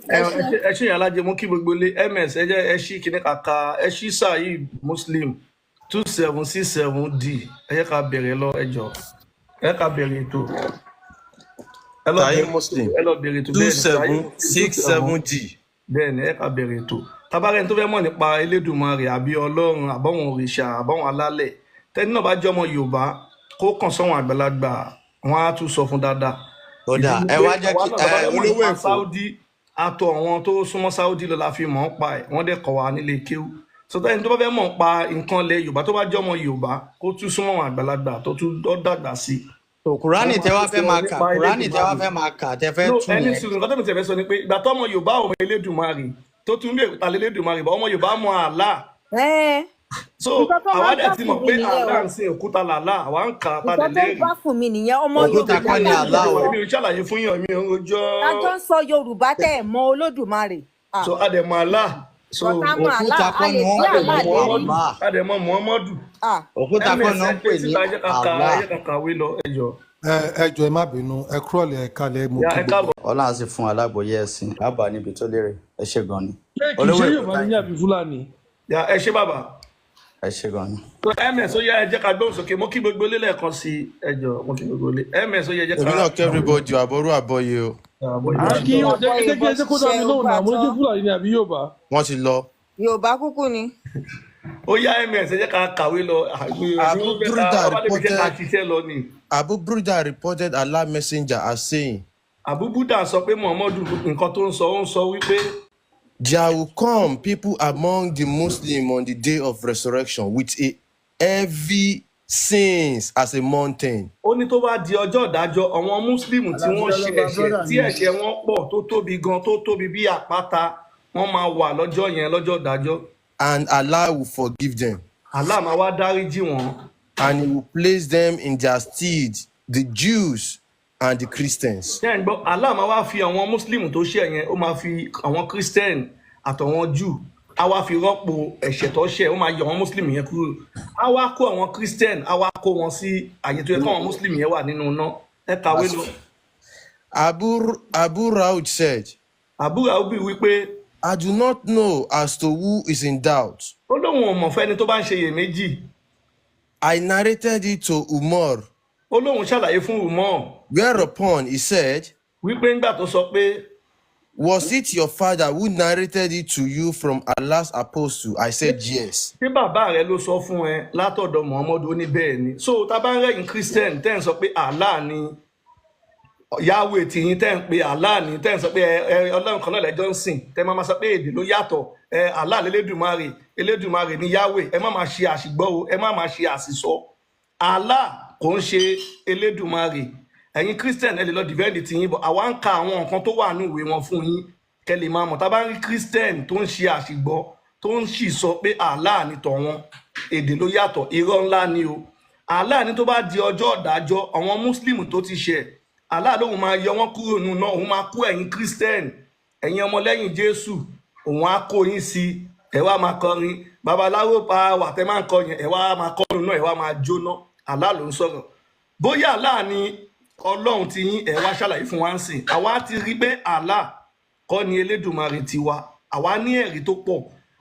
ẹ ṣe yàrá jẹ mú kí gbogbo ilé ms ẹ jẹ ẹ ṣí kíní kàkà ẹ ṣí Saheed Muslim 2767D ẹ jẹ́ ká bẹ̀rẹ̀ lọ ẹjọ́ ẹ ká bẹ̀rẹ̀ ètò Saheed Muslim ẹ lọ bẹ̀rẹ̀ ètò bẹ́ẹ̀ ni 2767D bẹ́ẹ̀ ni ẹ ká bẹ̀rẹ̀ ètò tabarẹ́ni tó fẹ́ mọ̀ nípa Elédùmarè àbí Ọlọ́run àbọ̀wọ̀n òrìṣà àbọ̀wọ̀n alálẹ̀ tẹ́ni náà bá jẹ́ ọmọ Yorùbá kó kàn sọ́wọ́n àgbàlagbà wọn á tún sọ fún dáadáa. Ọ̀dà ẹ wá jẹ́ kí olówó Èkó Saudi àtọ̀ àwọn tó súnmọ́ Saudi lọ la fi mọ̀ ọ́n pa ẹ̀ wọ́n dẹ̀ kọ́ wa nílé kéwú sọtẹ́ ẹni tó bá fẹ́ mọ̀ pa nǹkan lẹ̀ Yorùbá tó bá jẹ́ ọmọ Yorùbá kó tún súnmọ́ àwọn àgbàlagbà tó tún dàgbà sí. Kùránì tẹ wá fẹ́ máa kà tẹ fẹ́ tún ẹni yẹn. sùn nǹkan tó mi tẹ̀ fẹ́ sọ ni pé ìgbà tó ọmọ Yorùbá ọmọ Elédùmarè tó tún lè ta Elédùmarè bá ọmọ Yorùbá mọ Allah. So àwa dẹ̀ ti mọ̀ pé Allah ń sin òkúta làlá àwa ń kà á padà lẹ́rìí. Nǹkan tó bá fún mi nìyẹn ọmọ Òkúta kọ́ ni Allah o. mi ò ṣàlàyé fún yàn mi ò rojọ́. Ajọ́ ń sọ Yorùbá tẹ́ ẹ̀ mọ Olódùmarè. So adẹ̀mọ̀ Allah. So Òkúta kọ́ ni wọ́n pè ní Allah. adẹ̀mọ̀ Muhammadu. Òkúta kọ́ ni wọ́n pè ní Allah. ẹ jẹ́ ká wé lọ ẹjọ́. ẹ jọ̀ọ́ ẹ má bínú ẹ kúrọ̀lẹ́ ẹ kalẹ̀ mo kí gbogbo. Ọlọ́run sì fún alágbòye ẹ̀sìn àbá níbi tó lérè ẹ ṣé gan ni. kì í ṣe Yorùbá ní àbí Fúlàní. ẹ ṣé bàbá. ẹ ṣé gan ni. ms ó yá ẹ jẹ́ ká gbóhùn sókè mo kí gbogbo ilé lẹ́ẹ̀kan sí ẹjọ́ mo kí gbogbo ilé ms ó yá ẹ jẹ́ ká. èmi náà kí everybody àbọ̀rú àbọ̀yé o. kí ọjọ́ kó dá mi lóhùn náà mo ní ṣe Fúlàní ní àbí Yorùbá. wọ́n ti lọ. Yorùbá kúkú ni. ó yá ms ẹ jẹ́ ká kàwé lọ. Abu Burda reported Allah messenger as saying. Abu Burda sọ pé Muhammadu nǹkan tó ń sọ wípé. There will come people among the Muslims on the day of resurrection with a heavy sins as a mountain. Ó ní tó bá di ọjọ́ ìdájọ́ àwọn Muslim tí wọ́n ṣe ẹ̀ṣẹ̀ tí ẹ̀ṣẹ̀ wọn pọ̀ tó tóbi gan tó tóbi bí àpáta wọ́n máa wà lọ́jọ́ yẹn lọ́jọ́ ìdájọ́. And Allah will forgive them. Allah máa wá dáríjì wọn. And he will place them in their stead, the Jews and the Christians. Allah máa wá fi àwọn Muslim tó ṣẹ̀ yẹn ó máa fi àwọn Christian àtàwọn Jew a wá fi rọ́pò ẹ̀ṣẹ̀ tó ṣẹ̀ ó máa yọ àwọn Muslim yẹn kúrò a wá kó àwọn Christian a wá kó wọn sí àyè tó yẹ káwọn Muslim yẹn wà nínú iná ẹ kàwé lọ. Abu Raud said. Abu Raud wípé. I do not know as to who is in doubt. Ó lóun ò mọ̀ fẹ́ni tó bá ń ṣe iyèméjì. I narrated it to Umar. Ó lóun ṣàlàyé fún Umar. Whereupon he said. Wípé ńgbà tó sọ pé. Was it your father who narrated it to you from Allah's apostle? I said yes. Ṣé bàbá rẹ ló sọ fún ẹ látọ̀dọ̀ Muhammadu ó ní bẹ́ẹ̀ ni. So tá bá ń rẹ́yìn Christian tẹ́ ń sọ pé Allah ni Yahweh tí yín tẹ́ ń pe Allah ni tẹ́ ń sọ pé Ọlọ́run kan náà lẹ́jọ́ ń sìn tẹ́ máa sọ pé èdè ló yàtọ̀ Allah l'Elédùmarè Elédùmarè ni Yahweh ẹ má máa ṣe àṣìgbọ́ o ẹ má máa ṣe àṣìsọ Allah kò ń ṣe Elédùmarè ẹ̀yin Christian ẹ lè lọ dìvẹ́ndì tí yín bọ̀ àwa ń ka àwọn nǹkan tó wà ní ìwé wọn fún yín kẹ́ lè máa mọ̀ tá bá ń rí Christian tó ń ṣe àṣìgbọ́ tó ń sì sọ pé Allah ni tọ̀wọ́n èdè ló yàtọ̀ irọ́ ńlá ni o Allah ni tó bá di ọjọ́ ìdájọ́ àwọn Muslim tó ti ṣẹ̀ Allah lóhun máa yọ wọ́n kúrò nínú náà òun máa kó ẹ̀yin Christian ẹ̀yin ọmọlẹ́yìn Jésù òun á kó yín sí ẹ wá máa kọrin babaláwo pa wà tẹ́ máa ń kọ yẹn ẹ wá máa kọ nínú ẹ wá máa jóná Allah ló ń sọ̀rọ̀ bóyá Allah ni Ọlọ́run ti yín ẹ wá ṣàlàyé fún wa ń sìn àwa ti rí pé Allah kọ́ ni Elédùmarè tiwa àwa ní ẹ̀rí tó pọ̀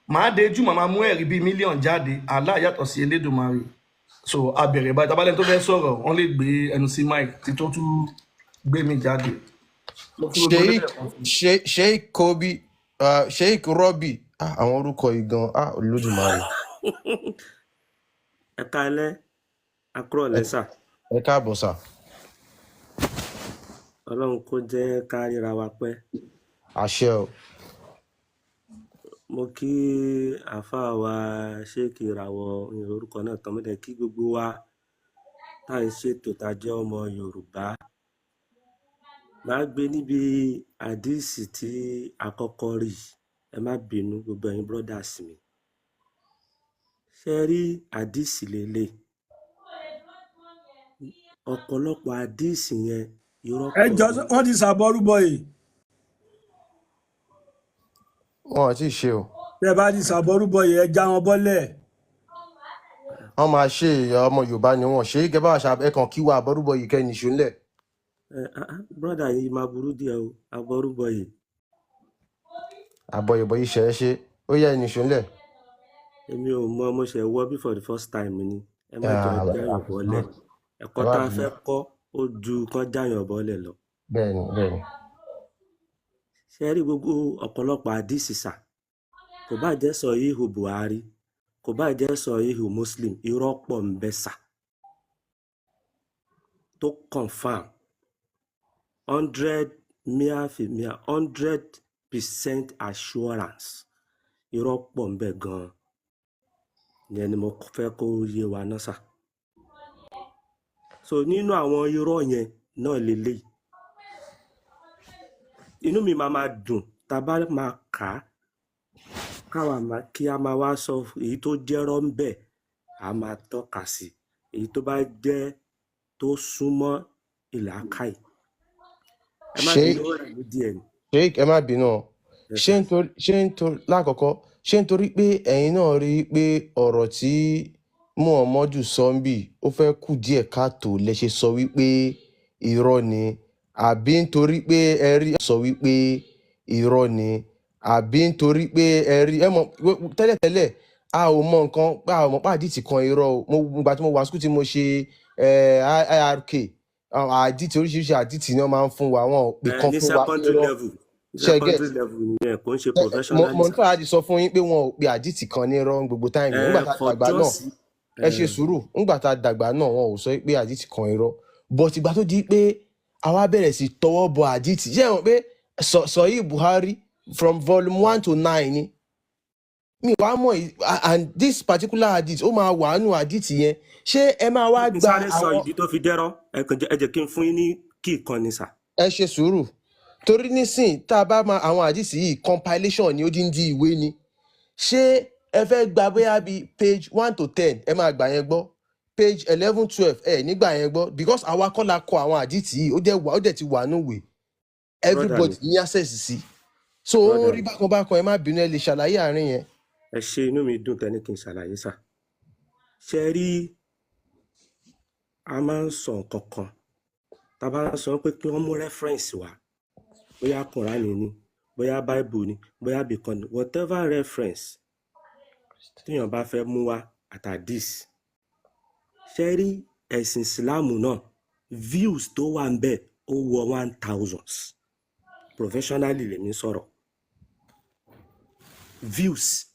máa dejú màmá mú ẹ̀rí bíi mílíọ̀nù jáde Allah yàtọ̀ sí Elédùmarè so abẹ̀rẹ̀ báyìí tabalẹ̀ tó fẹ́ sọ̀rọ̀ wọ́n lè gbé ẹnu sí mic tí tó tún gbé mi jáde. Sheikh Kobi Sheikh Robi àwọn orúkọ ìgan Olódùmarè. ẹ káalẹ́ akúrò lẹ́sà. ẹ káàbọ̀ sà. Ọlọ́run kó jẹ́ ká ríra wa pẹ́. àṣẹ o. mo kí àáfàá wa Sheikh Ìràwọ̀ orúkọ náà tán mọ́tẹ́ kí gbogbo wa tá à ń ṣètò tá a jẹ́ ọmọ Yorùbá máa gbé níbi àdíìsì tí àkọ́kọ́ rí ẹ má bínú gbogbo ẹ̀yin brothers mi ṣe rí àdíìsì lélẹ̀ ọ̀pọ̀lọpọ̀ àdíìsì yẹn irọ́ pọ̀. ẹ jọ wọn ti ṣàbọrúbọ yìí. wọn ò tí ì ṣe o. tẹ bá ti ṣàbọrúbọ yìí ẹ já wọn bọ́lẹ̀. wọn máa ṣe ọmọ Yorùbá ni wọn ṣe é gẹ́gẹ́ bá àṣà ẹ̀kan kí wà àbọrúbọ yìí kẹ́ni ṣó ńlẹ̀. brother yìí máa burú díẹ̀ o àbọrúbọ yìí àbọ̀yìnbọ̀yì ṣe é ṣe ó yẹ ẹni ṣọlẹ̀. èmi ò mọ mo ṣe wọ́ bí for the first time ni ẹ má jọ jáyàn bọ́lẹ̀ ẹ̀kọ́ tá a fẹ́ kọ́ ó ju kán jáyàn bọ́lẹ̀ lọ. bẹ́ẹ̀ni bẹ́ẹ̀ni. ṣe rí gbogbo ọ̀pọ̀lọpọ̀ àdìsí sà kò bá jẹ́ sọ ihu Buhari kò bá jẹ́ sọ ihu Muslim irọ́ pọ̀ ń bẹ sà tó confam 100% assurance irọ́ pọ̀ ń bẹ gan-an ìyẹn ni mo fẹ́ kó yé wa náà sà. so nínú àwọn irọ́ yẹn náà lélẹ́yìí inú mi máa dùn tá a bá máa kà á kí a máa wá sọ èyí tó jẹ́rọ́ ń bẹ̀ a máa tọ́ka sí èyí tó bá jẹ́ tó súnmọ́ ìlàkàì. ẹ má bínú rẹ̀ ní díẹ̀ ni. Sheikh ẹ má bínú ṣé lákọ̀ọ́kọ́ ṣé nítorí pé ẹ̀yin náà rí i pé ọ̀rọ̀ tí Muhammadu sọ ń bì ó fẹ́ kù díẹ̀ káàtó lẹ ṣe sọ wípé irọ́ ni àbí nítorí pé ẹ rí sọ wípé irọ́ ni àbí nítorí pé ẹ rí ẹ mọ̀ tẹ́lẹ̀tẹ́lẹ̀ a ò mọ nǹkan a ò mọ̀ pé àdìtì kan irọ́ o mo gbà tí mo wà skul tí mo ṣe IRK àdìtì oríṣiríṣi àdìtì ni wọ́n máa ń fún wa wọn ò pè kan ní fún wa secondary level nìyẹn kò ń ṣe professional. mo ní fàájì sọ fún yín pé wọn ò pe àdìtì kan ní irọ́ gbogbo táìmù nígbà tá a dàgbà náà ẹ ṣe sùúrù nígbà tá a dàgbà náà wọn ò sọ pé àdìtì kan irọ́ but ìgbà tó di pé àwa bẹ̀rẹ̀ sí tọwọ́ bọ àdìtì jẹ́ wọn pé sọ̀yí Buhari from volume 1 to 9 ni mi wàá mọ̀ and this particular hadith ó máa wà nù hadith yẹn ṣé ẹ máa wá gba sáré sọ ìdí tó fi dẹ́rọ́ ẹ jẹ́ kí n fún yín ní kí ìkànnì sà. ẹ ṣe sùúrù torí nísìn tá a bá máa àwọn hadith yìí compilation ni ó dín dín ìwé ni ṣé ẹ fẹ́ gba bóyá bíi page 1 to 10 ẹ máa gbà yẹn gbọ́ page 11 12 ẹ nígbà yẹn gbọ́ because àwa kọ́ la kọ àwọn hadith yìí ó dẹ̀ ti wà núwèé everybody ní access sí so ó rí bákan ẹ má bínú ẹ lè ṣàlàyé àárín yẹn. ẹ ṣe inú mi dùn tẹ́ni kí n ṣàlàyé sà ṣe rí a máa ń sọ nǹkan kan tá a bá sọ pé kí wọ́n mú reference wá bóyá Kùránì ni bóyá Bible ni bóyá bìkan ni whatever reference téèyàn bá fẹ́ mú wá àtàdís ṣe rí ẹ̀sìn ìsìláàmù náà views tó wà ń bẹ̀ ó wọ 1000 professionally lèmi sọ̀rọ̀ views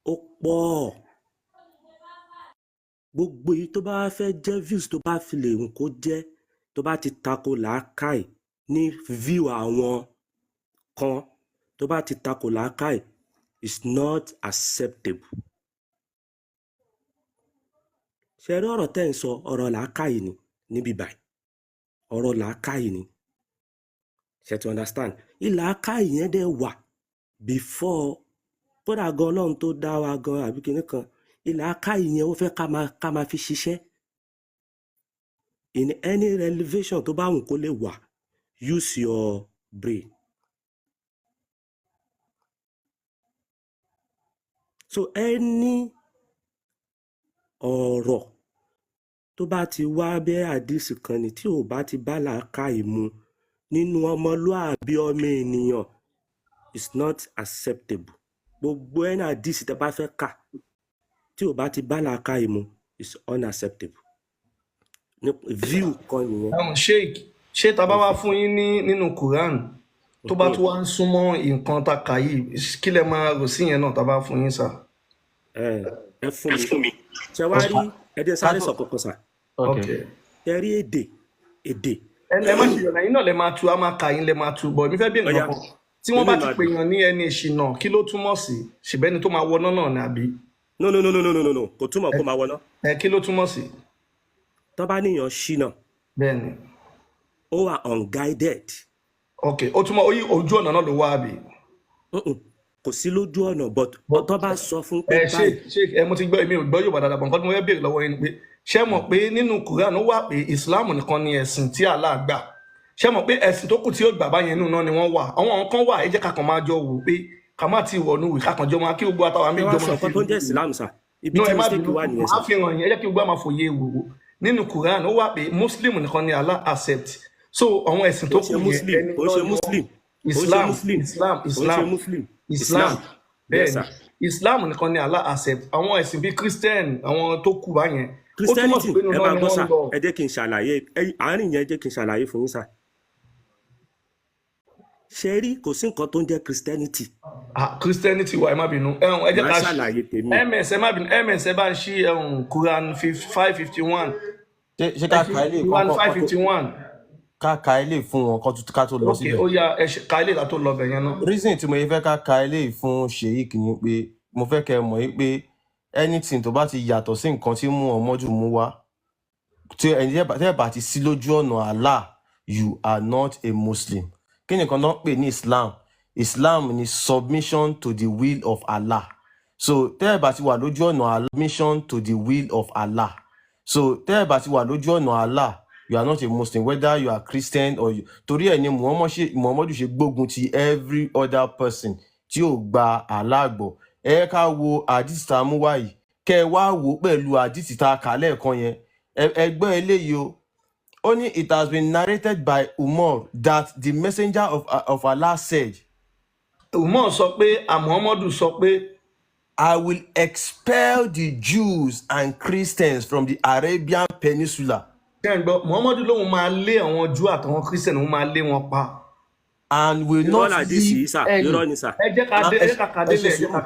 ó pọ̀ gbogbo èyí tó bá fẹ́ jẹ́ views tó bá fi lè hùn kó jẹ́ tó bá ti tako làákàì ní view àwọn kan tó bá ti tako làákàì is not acceptable. ṣe rí ọ̀rọ̀ tẹ́ ń sọ ọ̀rọ̀ làákàì ni níbí báyìí ọ̀rọ̀ làákàì ni ṣe to understand ìlàákàì yẹn dẹ̀ wà before kódà gan Ọlọ́run tó dá wa gan àbí kinní kan ìlàákàì yẹn ó fẹ́ ká máa fi ṣiṣẹ́ in any elevation tó bá wùn kó lè wà use your brain. so any ọ̀rọ̀ tó bá ti wá bẹ́ àdìsí kan ni tí ò bá ti bá làákàì mu nínú ọmọlúàbí ọmọ ènìyàn is not acceptable. gbogbo ẹni àdìsí tẹ́ bá fẹ́ kà tí ò bá ti bá làákàì mu is unacceptable. view kan nìyẹn. Sheikh ṣé tá a bá wá fún yín nínú Quran tó bá tún wá ń súnmọ́ nǹkan tá a kà yìí kí lẹ máa rò sí yẹn náà tá a bá fún yín sà. ẹ fún mi ṣe wá rí ẹdẹ sáré sọ kankan sà. ẹ rí èdè ẹ má ṣe yọ̀nà yín náà lẹ máa tu a máa kà yín lẹ máa tu bọ̀ èmi fẹ́ bí nǹkan kan tí wọ́n bá ti pè yàn ní ẹni ìṣìnà kí ló túmọ̀ sí ṣùgbẹ́ni tó máa wọná náà ni àbí. no kò túmọ̀ kó máa wọná. kí ló túmọ̀ sí. tó bá níyàn ṣìnà. bẹ́ẹ̀ni. ó wà unguided. ok ó túmọ̀ ojú ọ̀nà náà ló wá àbí. kò sí lójú ọ̀nà but tó bá sọ fún pé báyìí. ṣe mo ti gbọ́ èmi ò gbọ́ Yorùbá dáadáa bọ̀ nǹkan tí mo fẹ́ béèrè lọ́wọ́ yín ni pé ṣé mọ̀ pé nínú Quran ó wà pé Islam nìkan ni ẹ̀sìn tí Allah gbà ṣé mọ̀ pé ẹ̀sìn tó kù tí ó gbà báyẹn nínú náà ni wọ́n wà àwọn kan wà ẹ jẹ́ ká kàn máa jọ wò pé ká má ti wọnú ìwé ká kàn jọ máa kí gbogbo àtàwọn méjì jọ máa fi tó ń jẹ́ Islam sà ibi tí mistake wà nìyẹn sà. máa fi hàn yín ẹ jẹ́ kí gbogbo máa fòye wò nínú Quran ó wà pé Muslim nìkan ni Allah accept so àwọn ẹ̀sìn tó kù yẹn ó ṣe Muslim ó ṣe Islam muslim Islam ó ṣe Islam muslim Islam yes bẹ́ẹ̀ ni sir Islam nìkan ni Allah accept àwọn ẹ̀sìn bíi Christian àwọn tó kù báyẹn ó túmọ̀ sí christianity pé nínú ẹ náà máa ni gbọ́ wọ́n sà ń lọ. ẹ jẹ́ kí n ṣàlàyé àárín yẹn jẹ́ kí n ṣàlàyé fún yín sà ṣe rí kò sí nǹkan tó ń jẹ́ christianity Christianity wa ẹ má bínú ẹ jẹ́ máa ká ṣàlàyé tèmi ms ẹ má bínú ms ẹ bá ń ṣí Quran 551 ṣé ká ka ilé Quran kọ́kọ́ 551 ká ka ilé fún wọn ká tó lọ ok síbẹ̀. ó yá ká ilé ìlà tó lọ bẹ̀ yẹn náà. Reason tí mo yẹ fẹ́ ká ka ilé fún Sheikh ni pé mo fẹ́ kẹ́ ẹ mọ̀ yín pé anything tó bá ti yàtọ̀ sí nǹkan tí Muhammadu mú wá tí ẹni tẹ́ bá ti sí lójú ọ̀nà Allah you are not a Muslim. Kí ni nǹkan náà pè ní Islam? Islam ni submission to the will of Allah. So tẹ́ bá ti wà lójú ọ̀nà Allah, submission to the will of Allah. So tẹ́ bá ti wà lójú ọ̀nà Allah you are not a Muslim, whether you are Christian or you. Torí ẹ̀ ni Muhammadu ṣe gbógun ti every other person tí ò gba Allah gbọ́. Ẹ ká wo àdìsí tá a mú wá yìí, kẹ́ ẹ wá wò pẹ̀lú àdìsí tá a kà lẹ́ẹ̀kan yẹn. Ẹgbẹ́ eléyìí o, ó ní it has been narrated by Umar that the messenger of Allah said, Umar sọ pé Muhammadu sọ pé I will expel the Jews and Christians from the Arabian Peninsula. ṣẹ́ǹgbọ́ Muhammadu lóun máa lé àwọn Júù àtàwọn Christian òun máa lé wọn pa. And will irọ́ not làdísì leave sà any. irọ́ ni sà ẹ jẹ́ ká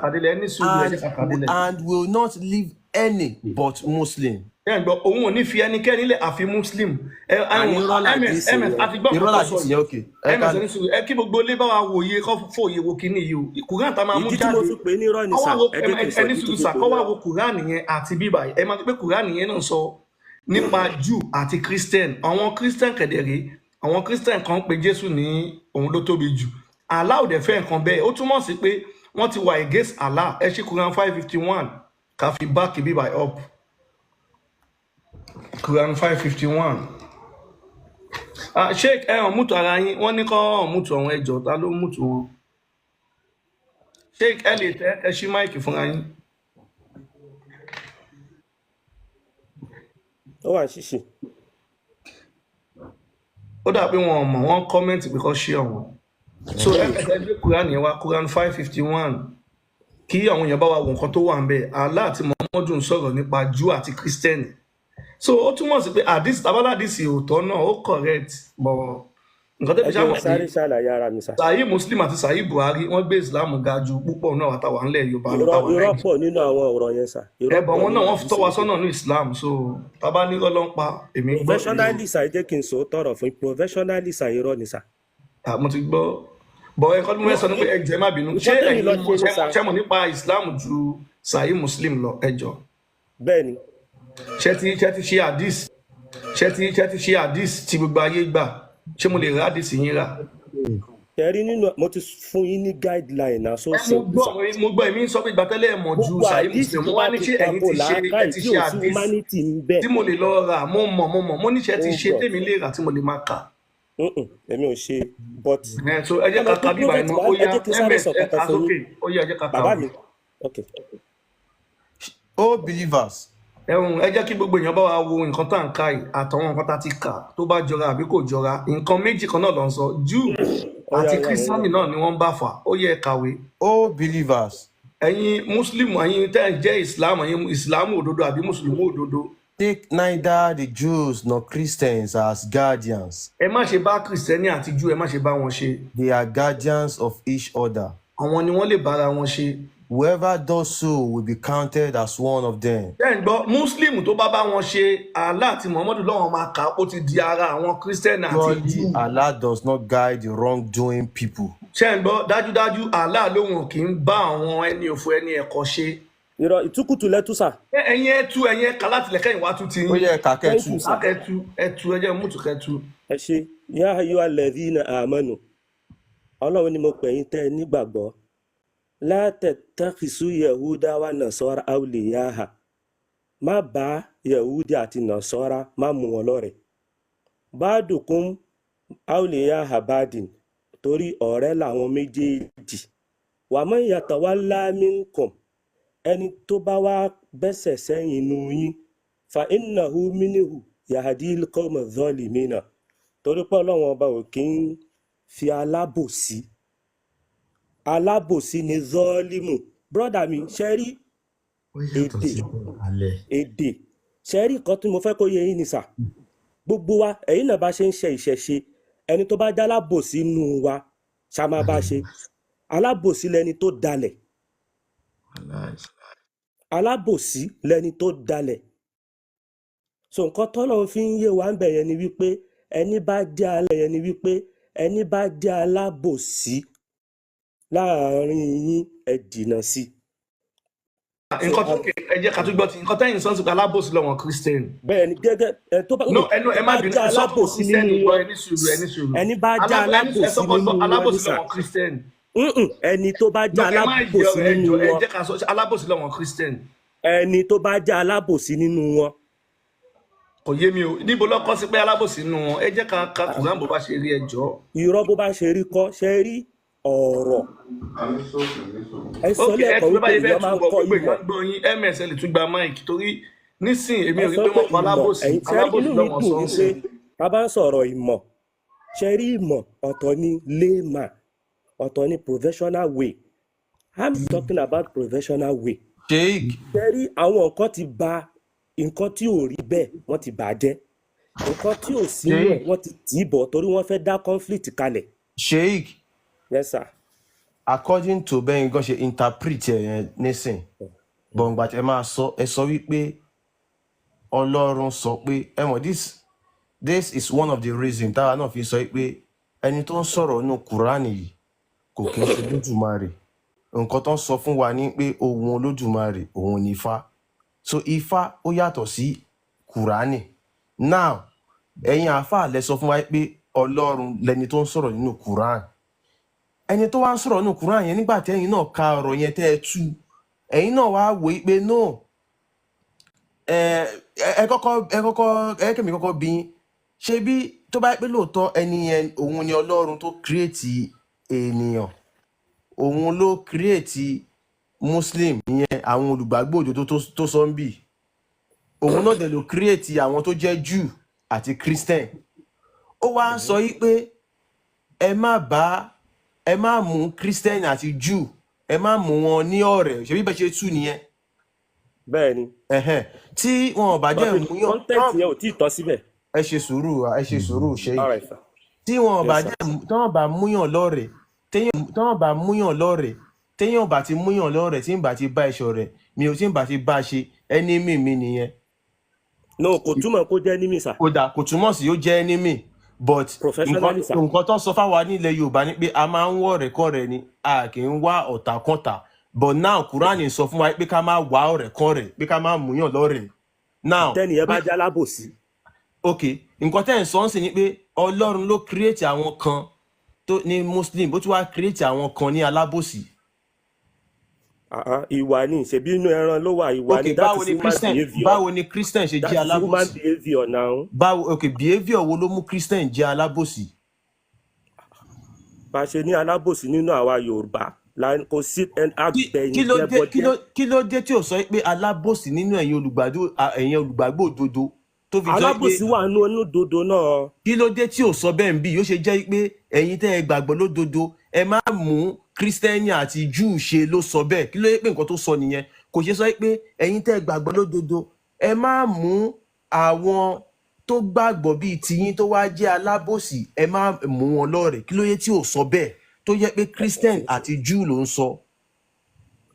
kàdélẹ̀ ẹni sùúrù ẹ jẹ́ ká kàdélẹ̀. And will not leave any but Muslim. ṣẹ́ǹgbọ́ òun ò ní fi ẹnikẹ́ni lẹ̀ àfi Muslim. àní irọ́ làdísì ms àti gbọ́ Irọ́ nǹkan tó láti sọ tìyẹn yìí òkè. ms ẹni sùúrù ẹ kí gbogbo ilé bá wa wòye kọ́ fòye wo kíní yìí o Kùránì tá a máa mú ìdí tí mo jáde fi pè é ní irọ́ ni sà ẹ jẹ́ kí n sọ ẹni ìdí tí sùúrù mo sà fi pè kọ́ é ní wá irọ́ wo Kùránì yẹn àti bíbà ẹ máa pé Kùránì yẹn náà sọ nípa Júù àti Christian àwọn Christian kẹ̀dẹ̀rẹ́ àwọn Christian kan pe Jésù ní òun ló tóbi jù Allah ò dẹ̀ fẹ́ nǹkan bẹ́ẹ̀ ó túmọ̀ sí pé wọ́n ti wà against Allah ẹ ṣí Quran 551 ká fi back bíbà up Quran 551 Sheikh mútu ara yín wọ́n ní kọ́ mútu àwọn ẹjọ́ ta ló mútu wọn Sheikh ẹ lè tẹ ẹ ṣí máìkì fúnra yín. ó wà ṣíṣe ó dà pé wọn ò mọ̀ wọ́n kọ́mẹ́ǹtì pé kọ́ ṣí ọ̀wọ́n so ẹ gbé Quran yẹn wá Quran 551 kí àwọn èèyàn bá wa wo nǹkan tó wà ń bẹ Allah àti Muhammadu ń sọ̀rọ̀ nípa Júù àti Christian so ó túmọ̀ sí pé àdìsí tabaládìsí òótọ́ náà ó correct but nǹkan tẹ́bi ẹ jẹ́ sáwọn n sáré ṣàlàyé ara mi sà Sahih Muslim àti Sahih Buhari wọ́n gbé Islam ga ju púpọ̀ náà àtàwọn ńlẹ̀ Yorùbá lọ táwọn irọ́ Nàìjíríà pọ̀ nínú àwọn ọ̀rọ̀ yẹn sà irọ́ ẹbọ pọ̀ wọn náà nínú wọ́n tọ́ wa àdìsí sọ́nà ní Islam so tábà ní lọ́lọ́ ń pa èmi gbọ́ professionally sà ẹ jẹ́ kí n sọ tọrọ fún professionally sà irọ́ ni sà mo ti gbọ́ bọ̀ ẹ̀kọ́ tí mo fẹ́ sọ ni pé ẹjọ́ ẹ má bínú ṣé nǹkan tẹ́mi ẹ̀yin lọ ṣe ni sà ṣe mọ̀ nípa Islam ju Sahih Muslim lọ ẹjọ́ bẹ́ẹ̀ ni ṣé ti ṣe hadith ṣé ti ṣe hadith tí gbogbo ayé gbà ṣé mo lè ra hadith yín rà. ẹ̀rí nínú mo ti fún yín ní guideline náà so simple sà mo gbọ́ èmi ń sọ pé ìgbàtẹ́lẹ̀ mọ̀ ju gbogbo Sahih àdìsí Muslim tó mo wá bá ní ti ṣé ẹ̀yin tako ti ṣe làákàyè ti tí ṣe ò sí hadith humanity ń bẹ tí mo lè lọ rà mo mọ̀ mo níṣẹ́ ti oh ṣe god tèmi lè rà tí mo lè máa kà. èmi ò ṣe but So ẹ jẹ́ ẹ mọ̀ ká pé ka bíbá prophet iná wa ó ẹ yá jẹ́ kí n sáré ms sọ ẹ kankan ká fún sókè yín ó yá ẹ jẹ́ ká ka bàbá o. mi ok Oh believers, ẹ jẹ́ kí gbogbo èèyàn bá wa wo nǹkan tá à ń ka yìí àtàwọn nǹkan tá a ti kà tó bá jọra àbí kò jọra nǹkan méjì kan náà ló ń sọ Júù ó yá àti ó yá ó yá kírísítánì náà ni wọ́n ń bá fà ó yẹ kàwé oh believers, ẹ̀yin mùsùlùmù ẹ̀yin tẹ́ ẹ̀ jẹ́ ìsìlámù ẹ̀yin ìsìlámù òdodo àbí mùsùlùmù òdodo take neither the Jews nor Christians as guardians. ẹ má ṣe bá kìrìsìtẹ́nì àti Júù ẹ má ṣe bá wọn ṣe They are guardians of each other. àwọn ni wọ́n lè bára wọn ṣe. Whoever does so will be counted as one of them. bẹ́ẹ̀ ń gbọ́ mùsùlùmù tó bá wọn ṣe Allah àti Muhammadu lọ́wọ́ máa kà ó ti di ara àwọn kìrìsìtẹ́nì àti Surely Júù. Allah does not guide the wrongdoing people. ṣé ń gbọ́ dájúdájú Allah lóhùn kì í bá àwọn ẹni òfò ẹni ẹ̀kọ́ ṣe. irọ́ ìtukùtù lẹ́tù sà ẹ̀yin ẹ̀yin ẹ̀ka láti lẹ́kẹ̀yìn wá tún ti Ó yín yẹ ká thank kẹ́tù. you sà ẹ̀tù ẹ̀jẹ̀ mútu kẹ́tù. ẹ ṣe yá ayọ́ alẹ́bí na àmọ́nù ọlọ́run ni mo pè yín tẹ́ ẹ nígbàgbọ́ látẹ̀tẹ̀kìsú yahuda wa nasọ́ra awliyaha má bá yahudi àti nasọ́ra má mú wọn lọ́rẹ̀ báàdùkún awliyaha bádìn torí ọ̀rẹ́ làwọn méjèèjì wàmọ́ ìyàtọ̀ wá lámìnkùn ẹni tó bá wá bẹ́sẹ̀ sẹ́yìn inú yín fa innahu minhu yahadil qawma zalimina torí pé ọlọ́run ọba ò kí ń fi alábòsí ni zọ́ọ́límù brọ́dà mi ṣe rí ó yàtọ̀ èdè sí bẹ́ẹ̀ alẹ́. ṣe rí nǹkan tí mo fẹ́ kó yé yín ni sà gbogbo wa ẹ̀yin náà bá ṣe ń ṣe ìṣẹ̀ṣe ẹni tó bá jẹ́ alábòsí nù wa ṣá máa bá ṣe alábòsí lẹni tó dalẹ̀ alábòsí lẹni tó dalẹ̀ so nǹkan tọ́lọ́run fi ń yé wa ń bẹ̀ yẹn ni wípé ẹni bá jẹ́ alẹ́ yẹn ni wípé ẹni bá jẹ́ alábòsí láàárín yín ẹ jìnnà sí i. nǹkan tó kè ẹ jẹ́ ká tún gbọ́ ti nǹkan tẹ́yìn sọ́n sí pé alábòsí lọ́wọ́n Christian. bẹ́ẹ̀ ni gẹ́gẹ́ ẹ tó bá no ẹnu ẹ má bínú jẹ́ ẹ sọ fún alábòsí Christian nínú gbọ́ wọn ẹni sùúrù ẹni bá jẹ́ alábòsí nínú wọn ní alábòsí sà lọ́wọ́n Christian. ẹni tó bá no jẹ́ ẹ má yẹ alábòsí ọ̀rọ̀ nínú ẹjọ́ ẹ wọn jẹ́ ká sọ alábòsí lọ́wọ́n Christian. ẹni tó bá jẹ́ alábòsí nínú wọn kò yé mi o níbo lọ́kọ́ sí pé alábòsí nínú wọn ẹ jẹ́ ká kùrán bó bá ṣe rí ẹjọ́. irọ́ bó bá ṣe rí kọ́ ṣe rí ọ̀rọ̀ ẹ sọ ok ẹ lẹ́ẹ̀kan tún bá wípé yẹ fẹ́ èèyàn máa ń túbọ̀ kọ́ gbogbo ìmọ̀ ìgbà gbọ́ yín ms ẹ lè tún gba mic torí nísìn èmi ẹ ò rí sọ pé pé wọ́n kọ́ ìmọ̀ alábòsí ẹ̀yin ṣe rí inú mi lọ́wọ́n dùn sọ́ọ̀sì. wípé tá a bá ń sọ̀rọ̀ ìmọ̀ ṣe rí ìmọ̀ ọ̀tọ̀ ni layman ọ̀tọ̀ ni professional way I'm talking about professional way sheik ṣe rí àwọn nǹkan ti ba nǹkan tí ò rí bẹ́ẹ̀ wọ́n ti bàjẹ́ nǹkan tí ò sínú ẹ̀ sheik wọ́n ti tì í bọ̀ torí wọ́n fẹ́ dá conflict kalẹ̀ sheik yes sir according to bẹ́ẹ̀ gan ṣe interpret ẹ̀ yẹn nísìn bọ̀ǹgbà tí ẹ máa sọ ẹ sọ wípé ọlọ́run sọ pé ẹ mọ̀ this is one of the reasons táwa náà fi sọ pé ẹni tó ń sọ̀rọ̀ nínú kúránì yìí kò kí ń ṣe Olódùmarè nǹkan tó ń sọ fún wa ní pé ohun Olódùmarè òun ni Ifá so Ifá ó yàtọ̀ sí kúránì now ẹ̀yin àáfàá lẹ sọ fún wa pé ọlọ́run lẹni tó ń sọ̀rọ̀ nínú kúránì ẹni tó wá ń sọ̀rọ̀ nínú kúránì yẹn nígbà tí ẹ̀yin náà ka ọ̀rọ̀ yẹn tẹ́ ẹ tú ẹ̀yin náà wá wò ó pé no ẹ kẹ́mi kọ́kọ́ bí yín ṣe bí tó bá pé lóòótọ́ ẹni yẹn òun ni ọlọ́run tó kírètì ènìyàn òun ló kírètì muslim ìyẹn àwọn olùgbàgbọ́ òdodo tó sọ ń bì òun náà dẹ̀ ló kírètì àwọn tó jẹ́ Jew àti Christian ó wá ń sọ yí pé ẹ má mú Christian àti Jew ẹ má mú wọn ní ọ̀rẹ́ ṣe bí bẹ́ẹ̀ ṣe tú nìyẹn bẹ́ẹ̀ ni tí wọn ò bá jẹ́ múyàn content yẹn ò tí ì tọ́ síbẹ̀. ẹ ṣe sùúrù ṣe All right, sir. tí wọn ò bá Yes, sir. jẹ́ tọ́wọ́n bá múyàn lọ́rẹ̀ téèyàn bá múyàn lọ́rẹ̀ téèyàn bá ti múyàn lọ́rẹ̀ tí ń bá ti bá ẹ̀ṣọ́ rẹ̀ mi ò tí ń bá ti bá ṣe enemy mi nìyẹn no kò túmọ̀ kó jẹ́ nímì sà kódà kò túmọ̀ sí ó jẹ́ enemy but professionally sà. nǹkan tó sọ fáwa nílẹ̀ Yorùbá ni pé a máa ń wọ́ ọ̀rẹ́kọ̀rẹ́ ni a kì í wá ọ̀tàkọ̀tà but now Kúránì sọ fún wa pé ká máa wá ọ̀rẹ́kọ̀rẹ́ pé ká máa múyàn lọ́rẹ̀ now tẹ́ni ẹ bá jẹ́ alábòsí. ok nǹkan tẹ́ ẹ̀ ń sọ ń sìn ni pé Ọlọ́run ló create àwọn kan tó ní Muslim ó tún wá create àwọn kan ní alábòsí ìwà ni ṣebí inú ẹran ló wà ìwà ok ni that is human behaviour báwo ni Christian ṣe that jẹ́ is human alábòsí behaviour now. báwo ok behaviour wo ló mú Christian jẹ́ alábòsí bá a ṣe ní alábòsí nínú àwa Yorùbá kò sí àgbẹ̀yìn kí ló dé tí o sọ pé alábòsí nínú ẹ̀yin olùgbàgbọ́ òdodo tó fi jọ pé alábòsí wà nínú olódodo náà. kí ló dé tí o sọ bẹ́ẹ̀ ń bí yóò ṣe jẹ́ pé ẹ̀yin tẹ́ ẹ gbàgbọ́ lódodo ẹ má mú kírísítẹ́nì àti júù ṣe ló sọ bẹ́ẹ̀ kí ló yẹ pé nǹkan tó sọ nìyẹn kò ṣe sọ pé ẹ̀yin tẹ́ ẹ gbàgbọ́ lódodo ẹ má mú àwọn tó gbàgbọ́ bíi tiyín tó wá jẹ́ alábòsí ẹ má mú wọn lọ́rẹ̀ kí ló yẹ tí o sọ bẹ́ẹ̀ tó yẹ pé kírísítẹ́nì àti júù ló ń sọ.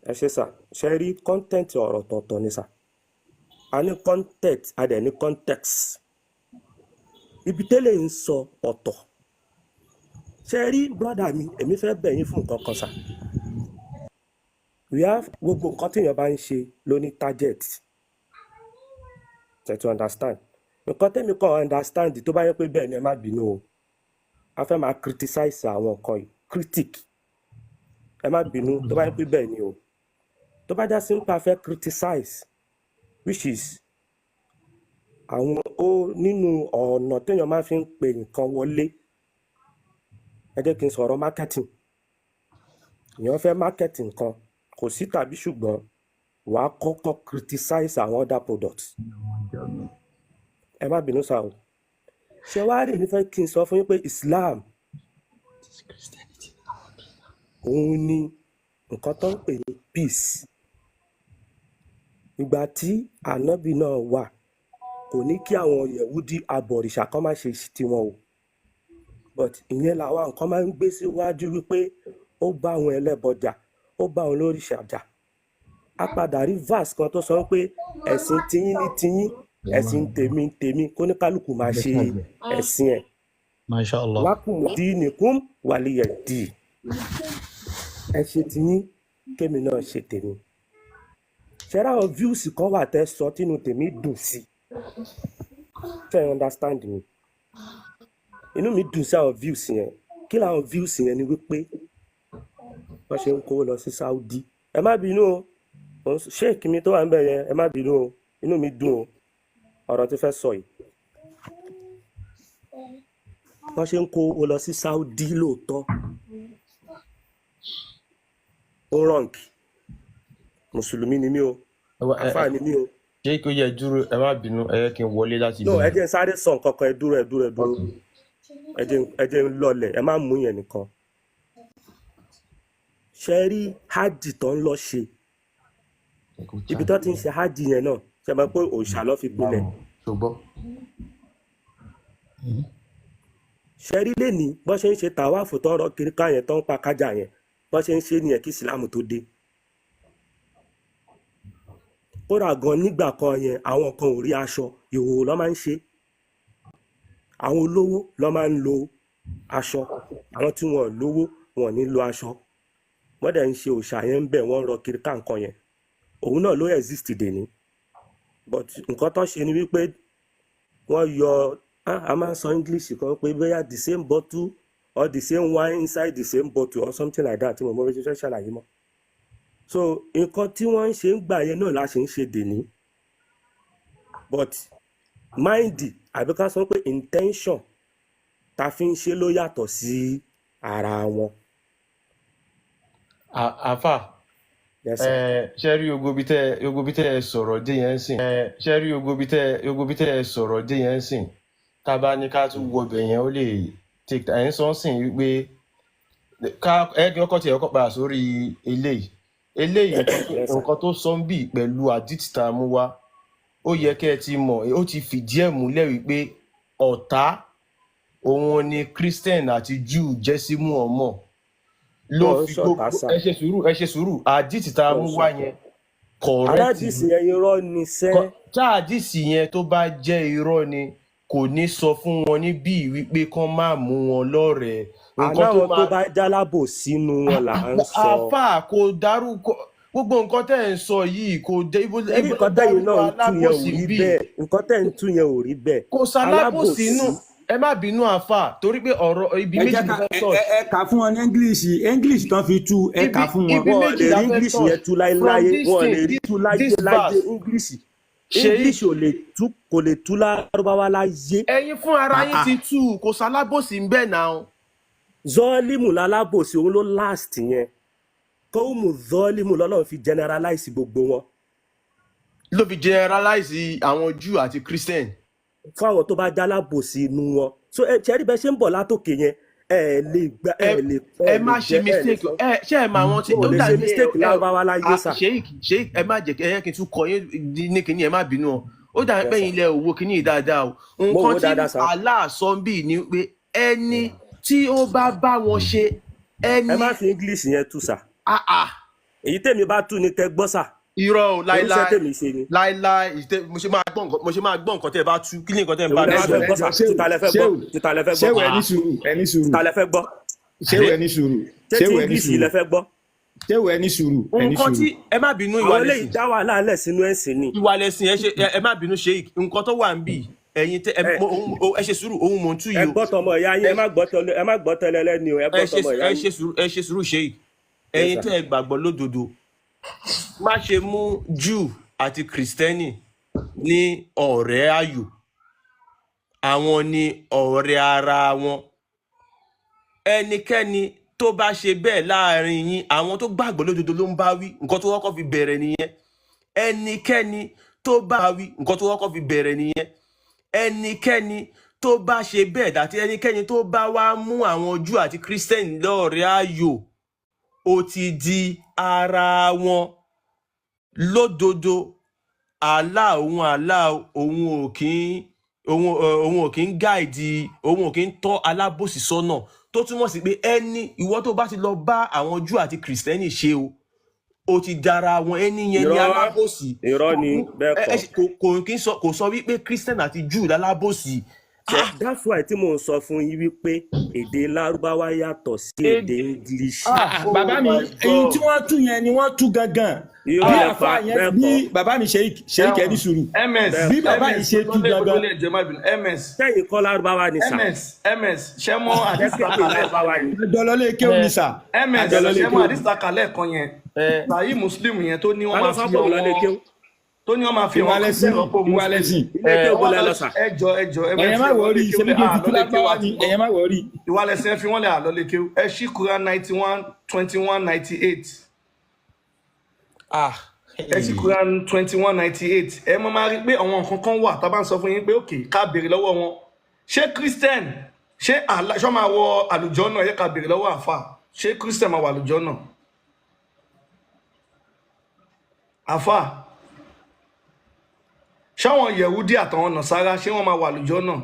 ẹ ṣe sà ṣe rí content ọ̀rọ̀ tọ̀tọ̀ ni sà a ní content a dẹ̀ ní context ibi tẹ́lẹ̀ ń sọ ọ̀tọ̀ ṣe rí brọ́dà mi èmi fẹ́ bẹ̀ yín fún nǹkan kan sà we have gbogbo nǹkan téèyàn bá ń ṣe ló ní target to understand nǹkan tẹ́mi kan understand tó bá yẹ pé bẹ́ẹ̀ ni ẹ má bínú o a fẹ́ máa criticize àwọn nǹkan yìí critic ẹ má bínú tó bá yẹ pé bẹ́ẹ̀ ni o tó bá já sí nípa fẹ́ criticize which is àwọn ó nínú ọ̀nà téèyàn máa fi ń pè nǹkan wọlé ẹ jẹ́ kí n sọ̀rọ̀ marketing èèyàn fẹ́ marketing nǹkan kò sí tàbí ṣùgbọ́n wàá kọ́kọ́ criticize àwọn other products ẹ má bínú sáà o ṣé wàá rí mi fẹ́ kí n sọ fún yín pé Islam òun ni nǹkan tó ń pè ní peace. Ìgbà tí ànábì náà wà kò ní kí àwọn yẹ̀wúdí abọ̀rìṣà kan má ṣe tiwọn o, but ìyẹn làwọn nǹkan máa ń gbé síwájú wípé ó bá àwọn ẹlẹ́bọ jà, ó bá àwọn olórìṣà jà. A padà rí verse kan tó sọ pé ẹ̀sìn tiyín ní tiyín, ẹ̀sìn tèmi ní tèmi, kóníkálùkù máa ṣe ẹ̀sìn ẹ̀. Mashallah. Lakum dinukum waliya din. Ẹ ṣe tiyín, kémi náà ṣe tèmi. Ṣẹ́ra àwọn views kan wà tẹ́ sọ tínú tèmi dùn sí. Ṣé ẹ understand mi? Inú mi dùn sí àwọn views yẹn. Kí làwọn views yẹn ni wípé wọ́n ṣe ń kó lọ sí Saudi. Ẹ má bínú o. Sheikh mi tó wà ń bẹ̀ yẹn, ẹ má bínú o. Inú mi dùn o. Ọ̀rọ̀ tí fẹ́ sọ yìí. Wọ́n ṣe ń kó lọ sí Saudi lóòótọ́. Ó rọ̀ǹkì. Mùsùlùmí ni mí o. Àfáà ni mí o. ṣé kò yẹ dúró ẹ má bínú ẹ yẹ kí n wọlé láti No, ẹ bẹ̀rẹ̀. jẹ́ n sáré sọ nǹkan kan, ẹ dúró. Ẹ jẹ́ n lọlẹ̀, ẹ má mú yẹn nìkan. Ṣé rí hajj tó ń lọ ṣe? Ibi tó ti ń ṣe hajj yẹn náà, ṣe mọ̀ pé òòṣà ló fi gbilẹ̀. ṣùgbọ́n Ṣé rí lénìí bọ́n ṣe ń ṣe tàwáàfù tó ń rọ kiri ká yẹn tó ń pa kájà yẹn, bọ́n ṣe ń ṣe nìyẹn kí ìsìlámù tó dé. Kódà gan nígbà kan yẹn àwọn kan ò rí aṣọ, ìhòòhò ló máa ń ṣe. Àwọn olówó ló máa ń lo aṣọ, àwọn tí wọn ò lówó wọn ò ní lo aṣọ. Wọ́n dẹ̀ ń ṣe òòṣà yẹn ń bẹ̀, wọ́n ń rọ kiri ká nǹkan yẹn. Òun náà ló exist dèní. But nǹkan tó ṣe ni wípé wọ́n yọ a máa ń sọ English kan pé bóyá the same bottle or the same wine inside the same bottle or something like that tí mo mọ bí ṣe ṣàlàyé mọ́. So nǹkan tí wọ́n ń ṣe ń gbà yẹn náà la ṣe ń ṣe dèní. But mind àbí ká sọ pé intention ta fi ń ṣe ló yàtọ̀ sí ara wọn. àfà Yes, sir. ṣe rí ogo bí tẹ́ ẹ sọ̀rọ̀ dé yẹn sìn ṣe rí ogo bí tẹ́ ẹ sọ̀rọ̀ dé yẹn sìn tá a bá ní ká tún wọ ibẹ̀ yẹn ó lè take ẹ̀ ń sọ sìn wípé ọkọ̀ tí ẹ̀ kọ́ padà sórí eléyìí Yes, sir. nǹkan tó sọ ń bì pẹ̀lú àdìtì tá a mú wá ó yẹ kẹ́ ẹ ti mọ̀ ó ti fìdí ẹ̀ múlẹ̀ wípé ọ̀tá òun ni Christian àti Jew jẹ́ sí Muhammad ló Wọ́n ń fi ṣọ̀tá gbogbo sá. ẹ ṣe sùúrù àdìtì tá a Wọ́n mú ń wá ṣọ̀tá. yẹn correct Aládìsí yẹn irọ́ ni sẹ́. tá àdìsí yẹn tó bá jẹ́ irọ́ ni kò ní sọ fún wọn níbí wípé kán má mú wọn lọ́rẹ̀ẹ́ nǹkan tó Àláwọn tó máa bá jálábò sínú wọn là ń sọ. àfà kò dárúkọ gbogbo nǹkan tẹ́ ẹ̀ ń sọ yìí kò dé ibo Ẹbí nǹkan tẹ́yìn dárúkọ náà ń tú yẹn ò alábòsí rí bíi bẹ́ẹ̀. Nǹkan tẹ́ ń tú yẹn ò rí bẹ́ẹ̀. kò sálábòsí inú Alábòsí. ẹ má bínú àfà torí pé ọ̀rọ̀ ibi ẹ méjì jẹ́ ló ká fẹ́ touch ẹ kà fún wọn ní english tán fi tú ẹ kà fún wọn. ibi Wọn ò méjì lè la rí fẹ́ English touch yẹn tú from láéláé. this Wọn ò thing lè rí tú láyé this láyé verse English. ṣe English kò lè tú lárúbáwá láyé. ẹ̀yin fún ara yín ti tú kò sálábòsí ń bẹ náà Zọ́ọ́límù lálábòsí òun ló last yẹn. Kọ́ọ̀mù zọ́ọ́límù lọ́lọ́run fi generalize gbogbo wọn. ló fi generalize àwọn Jew àti Christian. Fún àwọn tó bá jálábòsí inú wọn. So ẹ ṣe rí bẹ́ẹ̀ ṣe ń bọ̀ látòkè yẹn ẹ lè gba ẹ má ṣe mistake ṣé ẹ máa wọn tí Wọn ò lè ṣe mistake lárúbáwá láyé sà. ṣe ẹ má jẹ ẹ kí n tún kọ yín ní kíní ẹ má bínú ọ ó dà pé ilẹ̀ òwò kíní dáadáa o Mo wò nǹkan dáadáa tí sà. Allah sọ ń bì ní pé ẹni tí ó bá bá wọn ṣe ẹni Ẹ má fi English yẹn tú sà. àà Èyí tèmi bá tú ni tẹ gbọ́ sà. irọ́ o Oníṣẹ́ tèmi ṣe ni. láíláí mo ṣe máa gbọ́ nǹkan tẹ́ ẹ bá tú kí ni nǹkan tẹ́ ẹ bá Èwo lẹ dé wá fẹ́ gbọ́ sà? Títa lẹ fẹ́ gbọ́. Títa lẹ fẹ́ ṣéwù gbọ́. ẹni sùúrù ẹni sùúrù Títa lẹ fẹ́ gbọ́. ṣéwù ẹni sùúrù Ṣé ti ṣéwù ẹni English sùúrù lẹ fẹ́ gbọ́? ṣéwù ẹni sùúrù ẹni nǹkan tí sùúrù. ẹ má bínú ìwà Àwọn eléyìí lẹ́sìn dá wàhálà lẹ̀ sínú ẹ̀sìn ni. ìwà lẹ́sìn ẹ má bínú ṣe nǹkan tó wà ń bì ẹ̀yin tẹ ẹ ṣe sùúrù ohun mò ń tú Ẹ yìí o gbọ́ tọmọ ìyá yín, ẹ má gbọ́ tẹ́lẹ̀ lẹ́ni o, ẹ gbọ́ tọmọ ìyá yín. ẹ ṣe sùúrù ṣe Yes, ẹ̀yin sir. tẹ ẹ gbàgbọ́ lódodo má ṣe mú Jew àti Kristẹni ní ọ̀rẹ́ ayò àwọn ni ọ̀rẹ́ ara wọn ẹnikẹ́ni tó bá ṣe bẹ́ẹ̀ láàrin yín àwọn tó gbàgbọ́ lódodo ló ń bá wí nǹkan tó kọ́kọ́ fi bẹ̀rẹ̀ nìyẹn ẹnikẹ́ni tó bá wí nǹkan tó kọ́kọ́ fi bẹ̀rẹ̀ nìyẹn ẹnikẹ́ni tó bá ṣe bẹ́ẹ̀ dàtí ẹnikẹ́ni tó bá wá mú àwọn Júù àti Christian lọ́rẹ̀ẹ́ ayò ó ti di ara wọn lódodo. Allah òun ò kí ń gáìdì, òun ò kí ń tọ́ alábòsí sọ́nà, tó túmọ̀ sí pé ẹni ìwọ tó bá ti lọ bá àwọn Júù àti Kristẹni ṣe ó ti dára wọn, ẹni yẹn ní alábòsí. irọ́ ni bẹ́ẹ̀ kọ́. Kò sọ wípé Christian àti Júù lálábòsí. That's why tí mò ń sọ fún yín wípé èdè Lárúbáwá yàtọ̀ sí èdè English. Bàbá mi èyí tí wọ́n tú yẹn ni wọ́n tú gangan. Bí àfa yẹn bí bàbá mi Sheikh ẹni sùúrù. Bí bàbá yìí ṣe tú gangan. Sẹ́yìn kọ́ Lárúbáwá ni sà. MS ṣé mọ́ àdìsá Lárúbáwá ni. Àjọlọ́lé kéwù ni sà. MS ṣé mọ́ àdìsá kalẹ̀ kan yẹn. Báyìí Mùsùlùmí yẹn tó ní wọ́n máa fi ọwọ́ tó ní wọ́n máa fi wọn lẹ́sìn ìwà lẹ́sìn. Ẹ̀yẹ́ má wọrí ìṣẹ́bí kí n tutù lágbáwá ni ẹ̀yẹ́ má wọrí. Ìwà lẹ́sìn fi wọ́n lè àlọ́ lè kéwú. Ẹ ṣí Quran 91:21-98. Ẹ ṣí Quran 21:98. Ẹ mọ̀ máa rí pé àwọn nǹkan kan wà tá a bá ń sọ fún yín pé òkè ká béèrè lọ́wọ́ wọn. Ṣé Christian ṣé ṣọ́ máa wọ àlùjọ náà yẹ ká béèrè lọ́wọ́ àfà? Ṣé Christian máa wọ àlùjọ náà? Àfà ṣáwọn Yẹ̀húdí àtàwọn Nàsárà ṣé wọ́n máa wà lùjọ́ náà?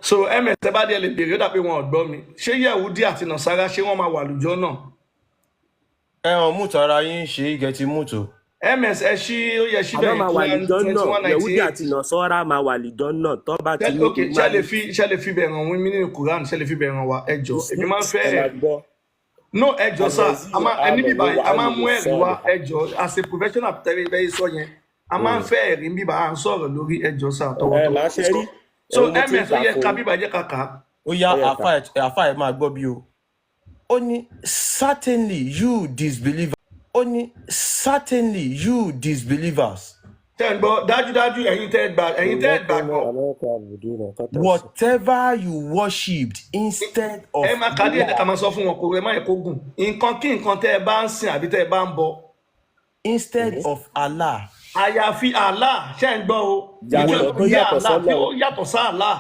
So ms ẹ bá díẹ̀ lè bèrè ó dà pé wọn ò gbọ́ mi. Ṣé Yẹ̀húdí àti Nàsárà ṣé wọ́n máa wà lùjọ́ náà? Ẹ̀hàn mútu ara yín ṣe ìgẹ̀tì mútu. ms ẹ ṣí ó yẹ ṣí bẹ̀rẹ̀ Quran 21:98. Yẹ̀húdí àti Nàsárà máa wà lùjọ́ náà tó bá ti ní kí ṣe lè fi bẹ̀rẹ̀ wọn mí nínú Quran, ṣe lè fi bẹ̀rẹ̀ wa ẹjọ́ èmi máa ń fẹ́ no ẹjọ́ sá ẹni bíbá a máa ń mú ẹ̀rí wá ẹjọ́ as a professional tẹ́lẹ̀ bẹ́ẹ̀ sọ yẹn a máa ń fẹ́ ẹ̀rí bíbá à ń sọ̀rọ̀ lórí ẹjọ́ sá tọwọ́tọwọ́. So ms ó yẹ ká bíbá jẹ́ kàkà. Ó yá àfà ẹ̀ máa gbọ́ bí o. Ó ní certainly you disbelievers. Ó ní certainly you disbelievers. Tẹ́ ń gbọ́ dájúdájú ẹ̀yin tẹ́ gbàgbọ́. Whatever you worshipped instead of. Ẹ máa kàdé ẹ̀dẹ̀ ká máa sọ fún wọn kò rẹ̀ máa kó gùn. Nǹkan kí nǹkan tẹ́ ẹ bá ń sìn àbí tẹ́ ẹ bá ń bọ. Instead of Allah. Àyàfi Allah ṣe ń gbọ́ o. Ìjọba yàtọ̀ sí Allah.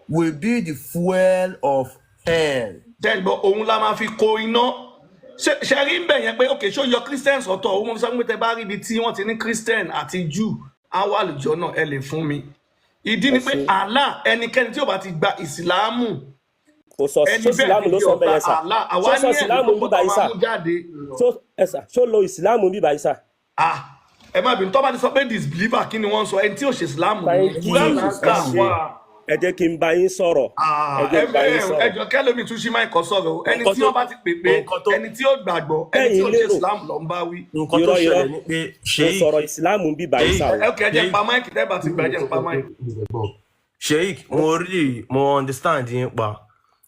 Will be the fuel of hell. Ṣe ń gbọ́ òun la máa fi ko iná. Ṣe rí ń bẹ̀ yẹn pé ok ṣó yọ Christians ọ̀tọ̀ òun mo sọ pé tẹ bá rí ibi tí wọ́n ti ní Christian àti Jew àwọn àlùjọ náà ẹ lè fún mi. Ìdí ni pé Allah ẹnikẹ́ni tí ó bá ti gba ìsìlámù ẹni bẹ́ẹ̀ ni yóò gba Allah àwa ní ẹ̀rí tó gbọ́dọ̀ máa mú jáde. Ṣó lo ìsìlámù bíbá yìí sà? Ẹ má bínú tó bá ti sọ pé disbeliever kí ni wọ́n sọ ẹni tí ò ṣe ìsìlámù ẹ jẹ́ kí n bá yín sọ̀rọ̀. Ẹjọ́ kẹ́lómi tún ṣí máa ń kọ́ sọ̀rọ̀ ẹni tí ó bá ti pè pé ẹni tí ó gbàgbọ́ ẹni tí ó ṣe ìsìlámù ló ń bá wí. Nǹkan tó ṣẹlẹ̀ ni pé Sheikh sọ̀rọ̀ ìsìlámù bíbá yìí sà. Ẹ jẹ́ pa máìkì tẹ́ bá ti gbà jẹ́ pa máìkì. Sheikh mo understand yín pa.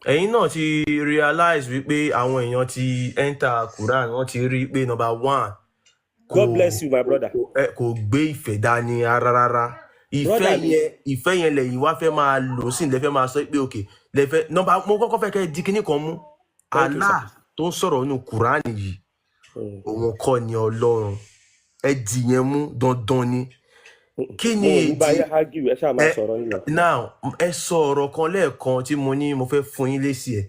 Ẹ̀yin náà ti realize wípé àwọn èèyàn ti enter Quran wọ́n ti rí pé number 1. God bless you my brother. Kò gbé ìfẹ́ dání rárá. Ìfẹ́ yẹn lẹ́yìn wá fẹ́ máa lò sí lẹ́fẹ́ máa sọ pé òkè lẹ́fẹ́ nọ́mbà mo kọ́kọ́ fẹ́ kẹ́ di kíní kan mú. Allah tó ń sọ̀rọ̀ nínú Quran yìí òun kọ́ ni Ọlọ́run ẹ dì yẹn mú dandan ni. Kí ni now ẹ sọ ọ̀rọ̀ kan lẹ́ẹ̀kan tí mo ní mo fẹ́ fún yín lésì ẹ̀.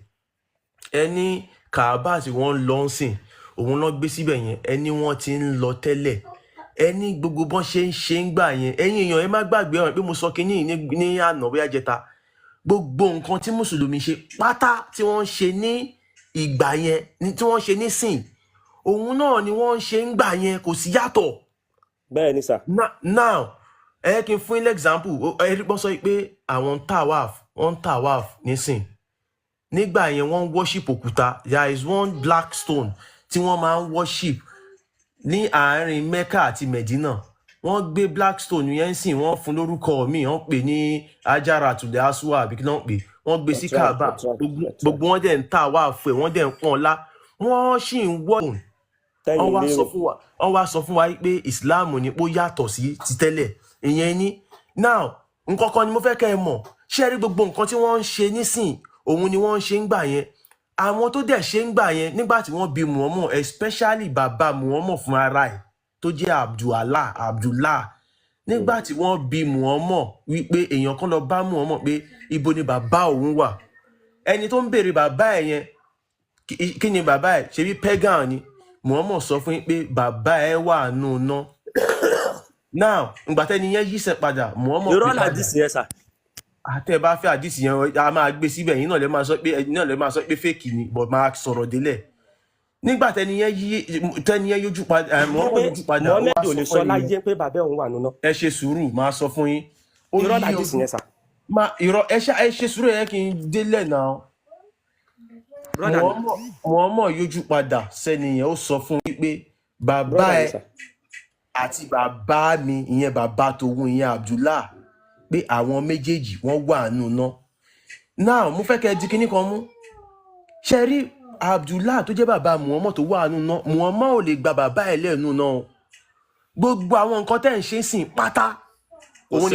Ẹni Kaaba tí wọ́n lọ ń sìn òun lọ gbé síbẹ̀ yẹn ẹni wọ́n ti ń lọ tẹ́lẹ̀ ẹni gbogbo bọ́n ṣe ń gbà yẹn ẹ̀yin èèyàn ẹ má gbàgbé ọ̀rọ̀ pé mo sọ kínní ní àná bóyá jẹta gbogbo nǹkan tí mùsùlùmí ṣe pátá tí wọ́n ṣe ní ìgbà yẹn tí wọ́n ṣe nísìn òun náà ni wọ́n ṣe ń gbà yẹn kò sí yàtọ̀. Bẹ́ẹ̀ ni sà. Now ẹ kí n fún ilé example ẹ rí bọ́ sọ pé àwọn wọ́n tawaf nísìn nígbà yẹn wọ́n worship òkúta there is one black stone tí wọ́n máa ń worship ní àárín Mecca àti Medina wọ́n gbé Blackstone yẹn sìn wọ́n fún lórúkọ mi wọ́n pè ní Ajara tulẹ̀ Aswa àbí kí náà pè wọ́n gbé sí Kaaba gbogbo wọn dẹ̀ ń tà wá fún ẹ̀ wọ́n dẹ̀ ń pọ́n ọlá wọ́n sì ń wọ́ wọ́n wá sọ fún wa pé Islam ní pó yàtọ̀ sí ti tẹ́lẹ̀ ìyẹn ní now nǹkan kan ni mo fẹ́ kẹ́ ẹ mọ̀ ṣé rí gbogbo nǹkan tí wọ́n ń ṣe nísìn òun ni wọ́n ń ṣe ń gbà yẹn àwọn tó dẹ̀ ṣe ń gbà yẹn nígbà tí wọ́n bí Muhammad especially bàbá Muhammad fún ara ẹ̀ tó jẹ́ Abdullah nígbà tí wọ́n bi Muhammad wípé èèyàn kan lọ bá Muhammad pé ibo ni bàbá òun wà, ẹni tó ń béèrè bàbá ẹ̀ yẹn kí ni bàbá ẹ̀, ṣebí pagan ni. Muhammad sọ fún yín pé bàbá ẹ̀ wà nù ná. Now ìgbà tẹ́ni yẹn yí sẹ́ padà Muhammad irọ́ làdìsí yẹn sà. àtẹ bá fẹ́ àdìsí yẹn a máa gbé síbẹ̀ yín náà lè máa sọ pé fake ni but máa sọ̀rọ̀ délẹ̀. Nígbà tẹ́ni yẹn yójú padà Muhammad yójú padà ó Mohammed wá ò lè sọ sọ fún láyé yín pé bàbá òun wà nùnà. ẹ ṣe sùúrù máa sọ fún yín. irọ́ làdìsí yẹn sà. ẹ ṣe sùúrù yẹn kí n délẹ̀ náà. Muhammad yójú padà sẹ́ni yẹn ó sọ fún yín pé bàbá ẹ àti bàbá mi ìyẹn bàbá tòun ìyẹn Abdullah pé àwọn méjèèjì wọ́n wà nù ná. Now mo fẹ́ kẹ́ di kíní kan mú. Ṣe rí Abdullah tó jẹ́ bàbá Muhammad tó wà nù ná, Muhammad ò lè gba bàbá ẹ̀ lẹ́nu náà. Gbogbo àwọn nǹkan tẹ́ ń ṣe sìn pátá òun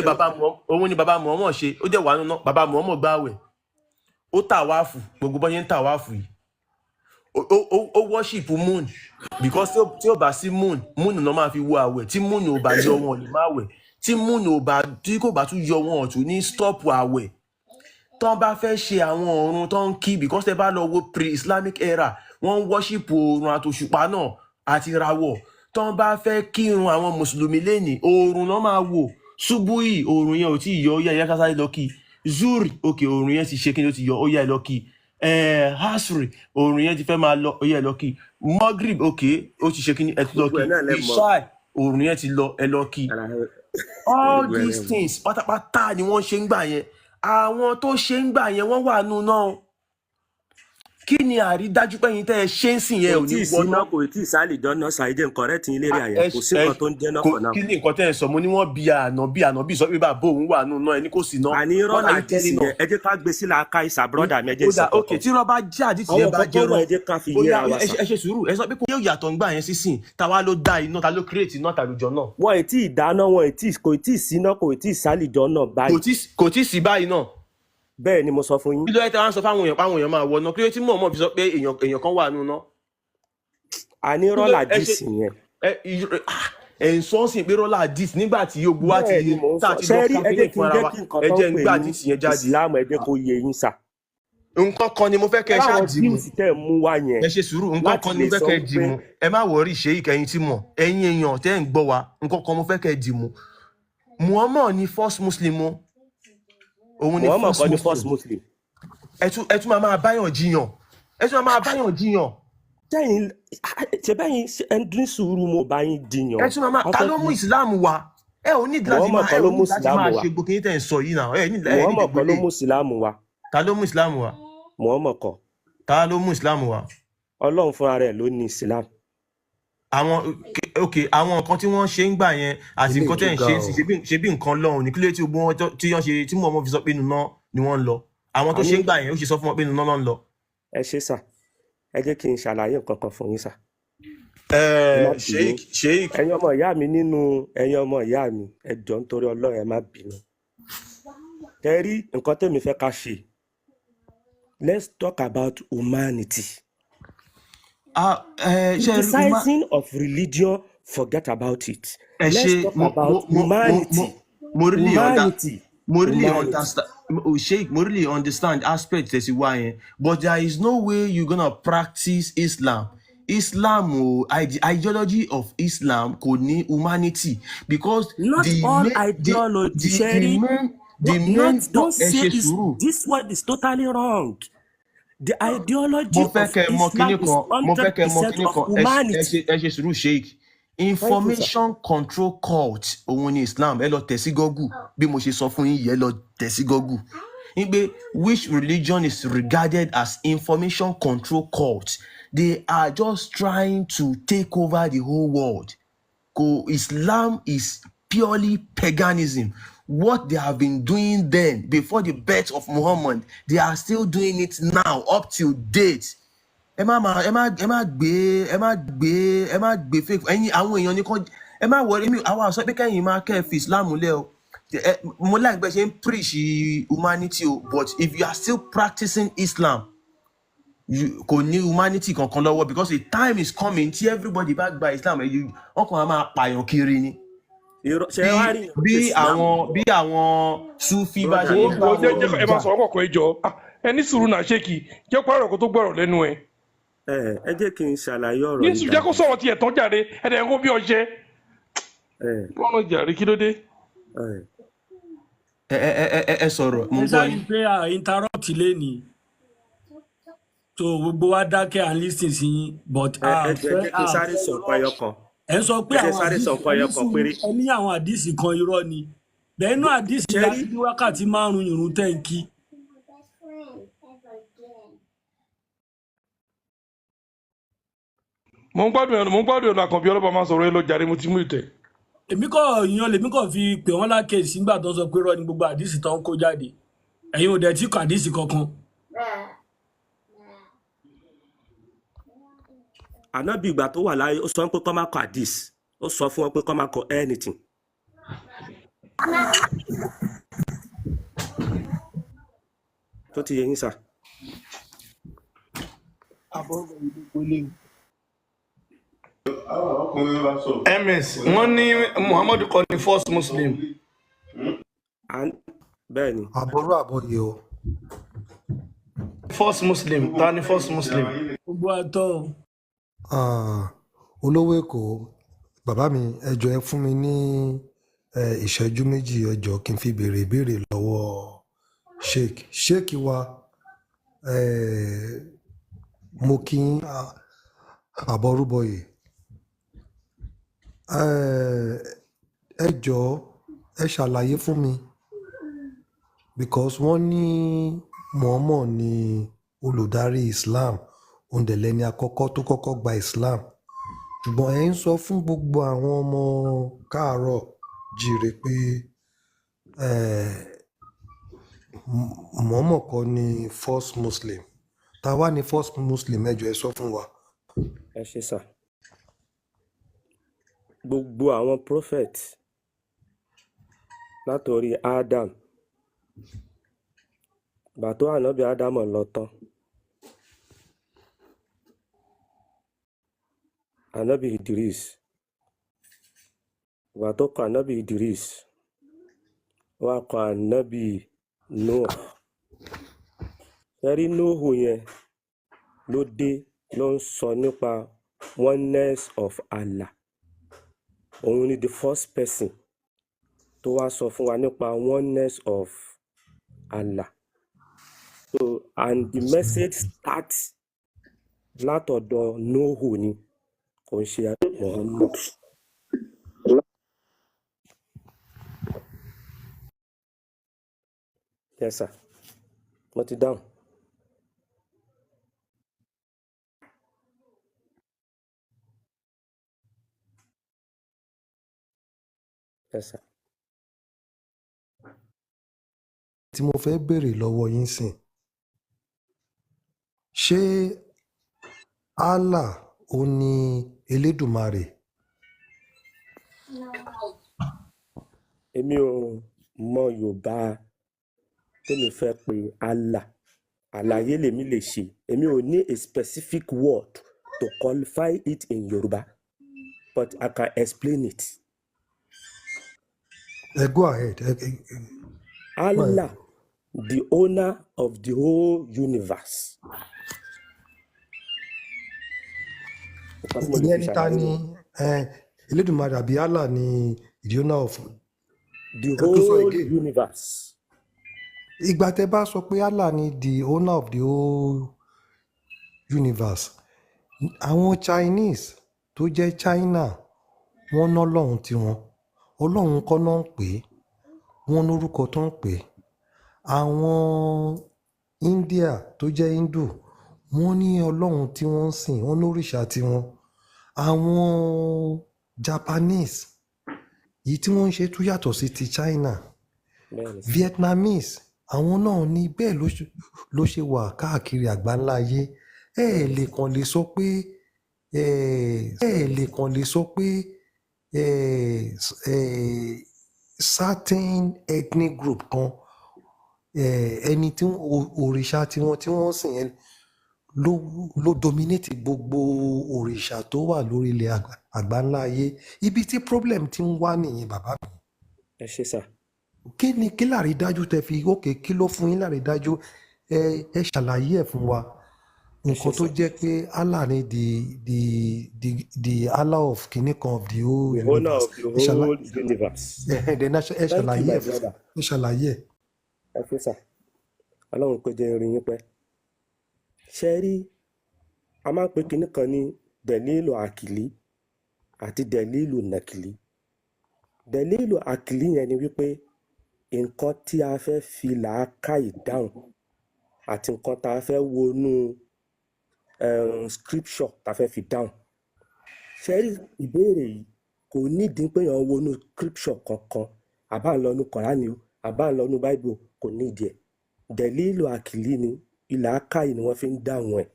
ni bàbá Muhammad ṣe, ó dẹ̀ wà nù ná. Bàbá Muhammad gbààwẹ̀, ó tàwáàfù, gbogbo bọ́ yẹn ń tàwáàfù yìí. Ó worship moon because tí ó bá sí moon náà máa fi wo àwẹ̀, tí moon ò bá yọ wọn ò lè má wẹ̀, tí kò bá tún yọ wọn ọ̀tún ní stop àwẹ̀. Tọ́n bá fẹ́ ṣe àwọn ọ̀run tó ń kí because tẹ́ bá lọ wo pre-Islamic era wọ́n ń worship oòrùn àtòṣùpá náà àti ìràwọ̀. Tọ́n bá fẹ́ kírun àwọn mùsùlùmí lẹ́nìí oòrùn náà máa wò. Ṣubúì oòrùn yẹn ò tí ì yọ, ó yẹ ẹ̀yà kásáré lọ kí. Zuri òkè oòrùn yẹn ti ṣe kí ni ó ti yọ, ó yẹ ẹ lọ kí. Hasri oòrùn yẹn ti fẹ́ máa lọ, ó yẹ ẹ lọ kí. Maghrib òkè ó ti ṣe kí ni ẹ ti lọ kí. Ishai oòrùn yẹn ti lọ ẹ lọ kí. All these things pátápátá ni wọ́n ṣe ń gbà yẹn. Àwọn tó ṣe ń gbà yẹn wọ́n wà nù náà. Kí ni àrídájú pé yín tẹ́ ẹ ṣe ń sìn yẹn ò ní wọná. kò tí ì sálì dánná ṣàìdé nǹkan rẹ ti ń lérí àyẹ̀ kò sí nǹkan tó ń jẹ́ náà kọ̀ náà. Kí ni nǹkan tẹ́ ẹ sọ mo ní wọ́n bi ànábì sọ pé bàbá òun wà nù náà ẹni kò sí náà. àní irọ́ làdìsí yẹn ẹ jẹ́ ká gbé sílẹ̀ aka ìsà brọ́dà mi ẹ jẹ́ ìsà kọ̀ọ̀kan. Ok tí irọ́ bá jẹ́ àdìsí yẹn bá jẹ́ àwọn ẹ jẹ́ ká fi yẹra wa sàn. ẹ ṣe sùúrù ẹ sọ pé kò yóò yàtọ̀ ń gbà yẹn sísìn táwa ló dá iná ta ló create iná tàlùjọ náà. wọn ì tí ì dáná kò tí ì síná kò tí ì sálìjọ náà báyìí. kò tí ì sí báyìí náà. Bẹ́ẹ̀ ni mo sọ fún yín. Kí ló yẹ tí wọ́n sọ fáwọn èèyàn máa wọ náà kí ló tí mọ̀ mọ́ fi sọ pé èèyàn kan wà nù náà. àní rọ́là díìsì yẹn. ẹ̀ ń sọ sí pé rọ́là díìsì nígbà tí yóò buwá ti tá a ti lọ káfíńtì fún ara wa ẹ jẹ́ ń gbà díìsì yẹn jáde. ìsìlámù ẹ jẹ́ kó yé yín sà. Nǹkan kan ni mo fẹ́ kẹ́ ẹ ṣáà dì mú. ẹ ṣe sùúrù nǹkan kan ni mo fẹ́ kẹ́ ẹ dì mú. Ẹ má wọrí ṣe ìkẹyìn tí mọ̀ ẹ̀yin èèyàn tẹ́ ń gbọ́ wa nǹkan kan mo fẹ́ kẹ́ ẹ dì mú. Muhammad ni first Muslim o. Òun ni first Muslim. Ẹ tún máa báyàn jiyàn. Tẹ́yìn ṣe bẹ́yìn ẹndín sùúrù mo bá yín jiyàn. Ẹ tún máa ta ló mú ìsìláàmù wá. Ẹ ò ní láti máa ṣe gbogbo yín tẹ̀ ń sọ yìí náà. Muhammad kọ́ ló mú ìsìláàmù wá. Ta ló mú ìsìláàmù wá? Muhammad kọ́. Ta ló mú ìsìláàmù wá? Ọlọ́run fúnra rẹ̀ ló ní ìsìláàmù. Àwọn nǹkan tí wọ́n ṣe ń gbà yẹn àti nǹkan tẹ̀ ń ṣe ṣe bí nǹkan lọ́hùn ní kílé tí gbogbo wọn tí wọ́n ṣe tí Muhammad fi sọ pé inú náà ni wọ́n ń lọ. Àwọn tó ṣe ń gbà yẹn ó ṣe sọ fún wọn pé inú náà ń lọ. Ẹ ṣe sà ẹ jẹ́ kí n ṣàlàyé nǹkan kan fún yín sà. Sheikh ẹ̀yin ọmọ ìyá mi ẹ jọ̀ọ́ nítorí Ọlọ́run ẹ má bínú. Ẹ rí nǹkan tẹ́mi fẹ́ ká ṣe. Let's talk about humanity. Criticizing of religion, forget about it. Let's talk about humanity. Humanity. Mo really understand aspect tẹ̀sí wá yẹn, but there is no way you're gonna practice Islam. Ideology of Islam kò ní humanity because not all ideology. Don't say this word is totally wrong. The ideology of Islam is 100% of humanity. Ẹ ṣe sùúrù Sheikh. Information control cult òun ni Islam. Ẹ lọ tẹ̀ sí Google bí mo ṣe sọ fún yín yẹn lọ tẹ̀ sí Google. Nígbè which religion is regarded as information control cult? They are just trying to take over the whole world. Islam is purely paganism. What they have been doing then, before the birth of Muhammad, they are still doing it now, up till date. Ẹ má gbé fake. Ẹ̀yin àwọn èèyàn ní kan ẹ má wọrí mi àwọn àṣọ pé kẹ́yìn máa kẹ́ fi Islam lẹ́ o. Mo like bẹ́ẹ̀ ṣe ń preach humanity o, but if you are still practicing Islam, kò ní humanity kankan lọ́wọ́ because a time is coming tí everybody bá gba Islam ọkàn máa pààyàn kiri ni. bí àwọn Sufi bá ṣe ń bá wọn jà. ẹ máa sọ̀rọ̀ kọ̀ọ̀kan ẹjọ́ ẹ ní sùúrù náà ṣéèkì jẹ́ pààrọ̀ kó tó gbọ́rọ̀ lẹ́nu ẹ̀. ẹ jẹ́ kí n ṣàlàyé ọ̀rọ̀ yìí. ní sùúrù jẹ́ kó sọ̀rọ̀ tiẹ̀ tán jáde ẹ̀dẹ̀ ń kó bí ọṣẹ. wọ́n lọ jàre kí ló dé. ẹ sọ̀rọ̀ mo ń gbọ́ yín. ẹ pé interrupt lẹ́nìí so gbogbo wa dákẹ́ and lis ten sí yín but ẹ jẹ́ kí n sáré sọ ọ̀pọ̀ ẹyọ kan. ẹ sọ pé ẹ ní àwọn àdìsí kan irọ́ ni bẹ́ẹ̀ inú àdìsí láti ní wákàtí 5 ìrun tẹ̀ ń kí. mo ń gbádùn ọ̀nà àkànbí ọlọ́ba máa sọ̀rọ̀ ẹ lọ jàre mo ti mú ìtẹ̀. èmi kọ́ ìyan lèmi kọ́ fi pè wọ́n lákèésí nígbà tó ń sọ pé irọ́ ni gbogbo àdìsí tó ń kó jáde ẹ̀yin ò dẹ̀ tí kò àdìsí kankan. Ànábì ìgbà tó wà láyé ó sọ pé kọ́ máa kọ hadith ó sọ fún wọn pé kọ́ máa kọ anything. tó ti yẹ yín sà. ms wọ́n ní Muhammadu kọ́ ni first Muslim. bẹ́ẹ̀ ni. àbúrò àbọ̀yé o. first Muslim ta ni first Muslim. gbogbo àtọ. olówó èkó bàbá mi ẹ jọ̀ọ́ ẹ fún mi ní ìṣẹ́jú méjì ẹ jọ̀ọ́ kí n fi béèrè ìbéèrè lọ́wọ́ sheik wa mo kí àbọrúbọyè ẹ jọ̀ọ́ ẹ ṣàlàyé fún mi because wọ́n ní Muhammad ní olùdarí Islam òǹdẹ̀lẹ́ni àkọ́kọ́ tó kọ́kọ́ gba Islam ṣùgbọ́n ẹ ń sọ fún gbogbo àwọn ọmọ káàárọ̀ jíire pé Muhammad kọ́ ni first Muslim ta wá ní first Muslim ẹ jọ̀ọ́ ẹ sọ fún wa. ẹ ṣe sà gbogbo àwọn prophet látòrí Adam bàtó ànábì Adam lọ tán ànábì Idris bàtó kọ ànábì Idris wá kọ ànábì Noah ẹrí Nóhù yẹn ló dé ló ń sọ nípa oneness of Allah òun ni the first person tó wá sọ fún wa nípa oneness of Allah so and the message starts látọ̀dọ̀ Nóhù ni kò ń ṣe Muhammad. Yes sir mo ti dáhùn. Yes sir. tí mo fẹ́ béèrè lọ́wọ́ yín sìn ṣé Allah ó ní Elédùmarè. èmi ò mọ Yorùbá tẹ́mi fẹ́ pé Allah àlàyé lèmi lè ṣe èmi ò ní a specific word to qualify it in Yorùbá but I can explain it. Go ahead. Allah, the owner of the whole universe. ìyẹn ní ta ni Elédùmarè àbí Allah ni the owner of the whole universe. ìgbà tẹ́ bá sọ pé Allah ni the owner of the whole universe àwọn Chinese tó jẹ́ China wọ́n ná Ọlọ́run tiwọn Ọlọ́run kọ́ náà ń pè é wọ́n lórúkọ tó ń pè é àwọn India tó jẹ́ Hindu wọ́n ní Ọlọ́run tí wọ́n ń sìn wọ́n lórìṣà tiwọn àwọn Japanese èyí tí wọ́n ń ṣe tún yàtọ̀ sí ti China Vietnamese àwọn náà ní bẹ́ẹ̀ ló ṣe wà káàkiri àgbáńlá ayé ẹ lè kàn lè sọ pé certain ethnic group kan ẹni tí òrìṣà tiwọn tí wọ́n sìn yẹn ló dominate gbogbo òrìṣà tó wà lórí ilẹ̀ àgbáńlá ayé. Ibi tí problem ti ń wá nìyẹn bàbá mi. ẹ ṣe sà. Kí lárídájú tẹ fi ókè kí ló fún yín lárídájú ẹ ṣàlàyé ẹ̀ fún wa. Nǹkan tó jẹ́ pé Allah ni the Allah of kìíní kan of the whole the owner universe. of the whole universe. Ẹ ṣàlàyé ẹ̀ fún wa. Ẹ ṣàlàyé ẹ̀. ẹ ṣe sà. ọlọ́run kò jẹ́ irin yín pẹ́. ṣe rí a máa ń pe kinní kan ní dẹ̀lílù àkìlí àti dẹ̀lílù nàkìlí. dẹ̀lílù àkìlí yẹn ni wípé nǹkan tí a fẹ́ fi làákàyè dáhùn àti nǹkan tá a fẹ́ wọnú scripture tá a fẹ́ fi dáhùn. ṣe rí ìbéèrè yìí kò nídìí pé èèyàn wọnú scripture kankan àbá ń lọ́nu Kọ̀ránì o àbá ń lọ́nu Bible kò nídìí ẹ̀. dẹ̀lílù àkìlí ni ìlàákàyè ni wọ́n fi ń dáhùn ẹ̀.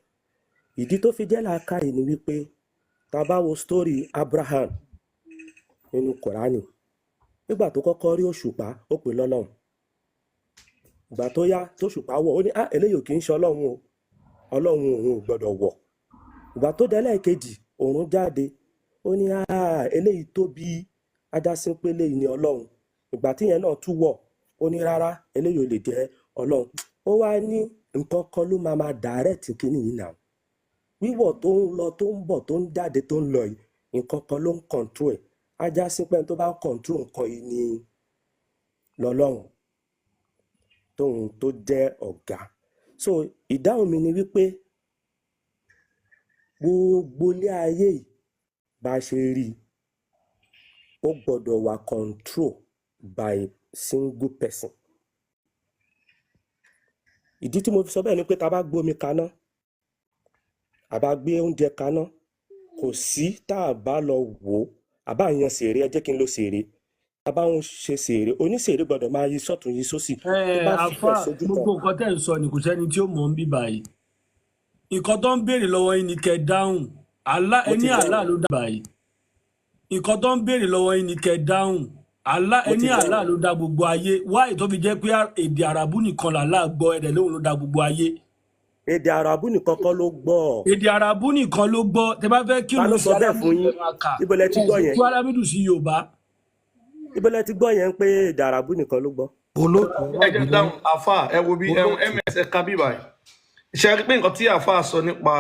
ìdí tó fi jẹ́ làákàyè ni wípé tá a bá wo story Abraham nínú Kọ̀ránì nígbà tó kọ́kọ́ rí òṣùpá ó pè lọ́lọ́run. ìgbà tó yá tóṣùpá wọ̀ ó ní eléyìí ò kì í ṣe ọlọ́run o ọlọ́run òun ò gbọ́dọ̀ wọ̀. ìgbà tó délẹ̀ kejì òòrùn jáde ó ní eléyìí tóbi ajásí pé eléyìí ni ọlọ́run. ìgbà tíyẹn náà tún wọ̀ ó ní rárá eléyìí ò lè jẹ́ ọlọ́run. ó wá ní nǹkan kan ló máa direct kíní yìí náà. wíwọ̀ tó ń lọ tó ń bọ̀ tó ń jáde tó ń lọ yìí nǹkan kan ló ń control ẹ̀. ajásí pé tó bá control nǹkan yìí ni lọ́lọ́run tóun tó jẹ́ ọ̀gá. so ìdáhùn mi ni wípé gbogbo ilé ayé yìí bá a ṣe rí ó gbọ́dọ̀ wà control by a single person. ìdí tí mo fi sọ bẹ́ẹ̀ ni pé tá a bá gbómi kaná àbá gbé oúnjẹ kaná kò sí tá a bá lọ wò ó àbá yan sèré ẹ jẹ́ kí n lo sèré bá ń ṣe sèré onísèré gbọ́dọ̀ máa yí sọ́tún yí sósì. àfa gbogbo nǹkan tẹ́ ń sọ ni kò sẹ́ni tí ó mọ̀ ń bí báyìí nǹkan tó ń béèrè lọ́wọ́ yín ni kẹ́ dáhùn ẹni Allah ló dá báyìí nǹkan tó ń béèrè lọ́wọ́ yín ni kẹ́ dáhùn ẹni Allah ló dá gbogbo ayé wáyé tó fi jẹ́ pé èdè àràbù nìkan làlá gbọ́ ẹ̀dẹ̀ lóhùn ló dá gbogbo ayé. èdè àràbù nìkan kọ́ ló gbọ́. èdè àràbù nìkan ló gbọ́ tẹ́ bá fẹ́ kí òun sọ bẹ́ẹ̀ fún yín ibo lẹ ti gbọ́ yẹn. tí alábìdù sí Yorùbá. ibo lẹ ti gbọ́ yẹn pé èdè àràbù nìkan ló gbọ́. ẹ jẹ́ dáhùn àfà ẹ wo bí ms ẹ̀ka bíbá yìí ṣe rí pé nǹkan tí àfà sọ nípa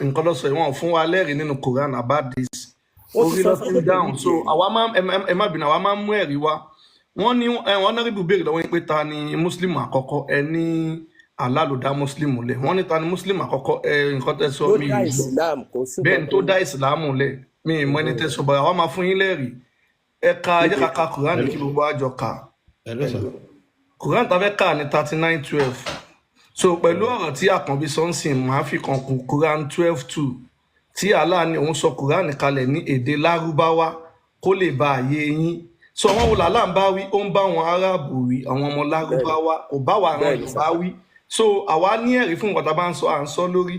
nǹkan lọ́sọ̀ ìwọ̀n fún wa lẹ́rìí nínú Quran about this orí lọ sí dáhùn so àwa máa ẹ má bínú àwa máa ń mú ẹ̀rí wá wọ́n ní honorable béèrè lọ́wọ́ yín pé ta ni muslim àkọ́kọ́ ẹ ní Allah ló dá muslim lẹ̀ wọ́n ní ta ni muslim àkọ́kọ́ nǹkan tẹ́ sọ mi bẹ́ẹ̀ ni tó dá ìsìlámù lẹ̀ mi ì mọ ẹni tẹ́ sọ báyà wọ́n máa fún yín lẹ́rìí ẹ̀ka ẹ̀jẹ̀ kàkà Quran kí gbogbo àjọ kà Quran tá fẹ́ kà ní 39:12 so pẹ̀lú ọ̀rọ̀ tí àkànbí sọ́nsìn máa fi kan kù Quran 12:2 tí Allah ní òun sọ Quran kalẹ̀ ní èdè lárúbáwá kó lè bá àyè yín so àwọn wo làlá ń bá wí ó ń bá àwọn aráàbù wí àwọn ọmọ lárúbáwá kò bá wà rán Yorùbá wí so àwa ní ẹ̀rí fún nǹkan tá a bá ń sọ à ń sọ lórí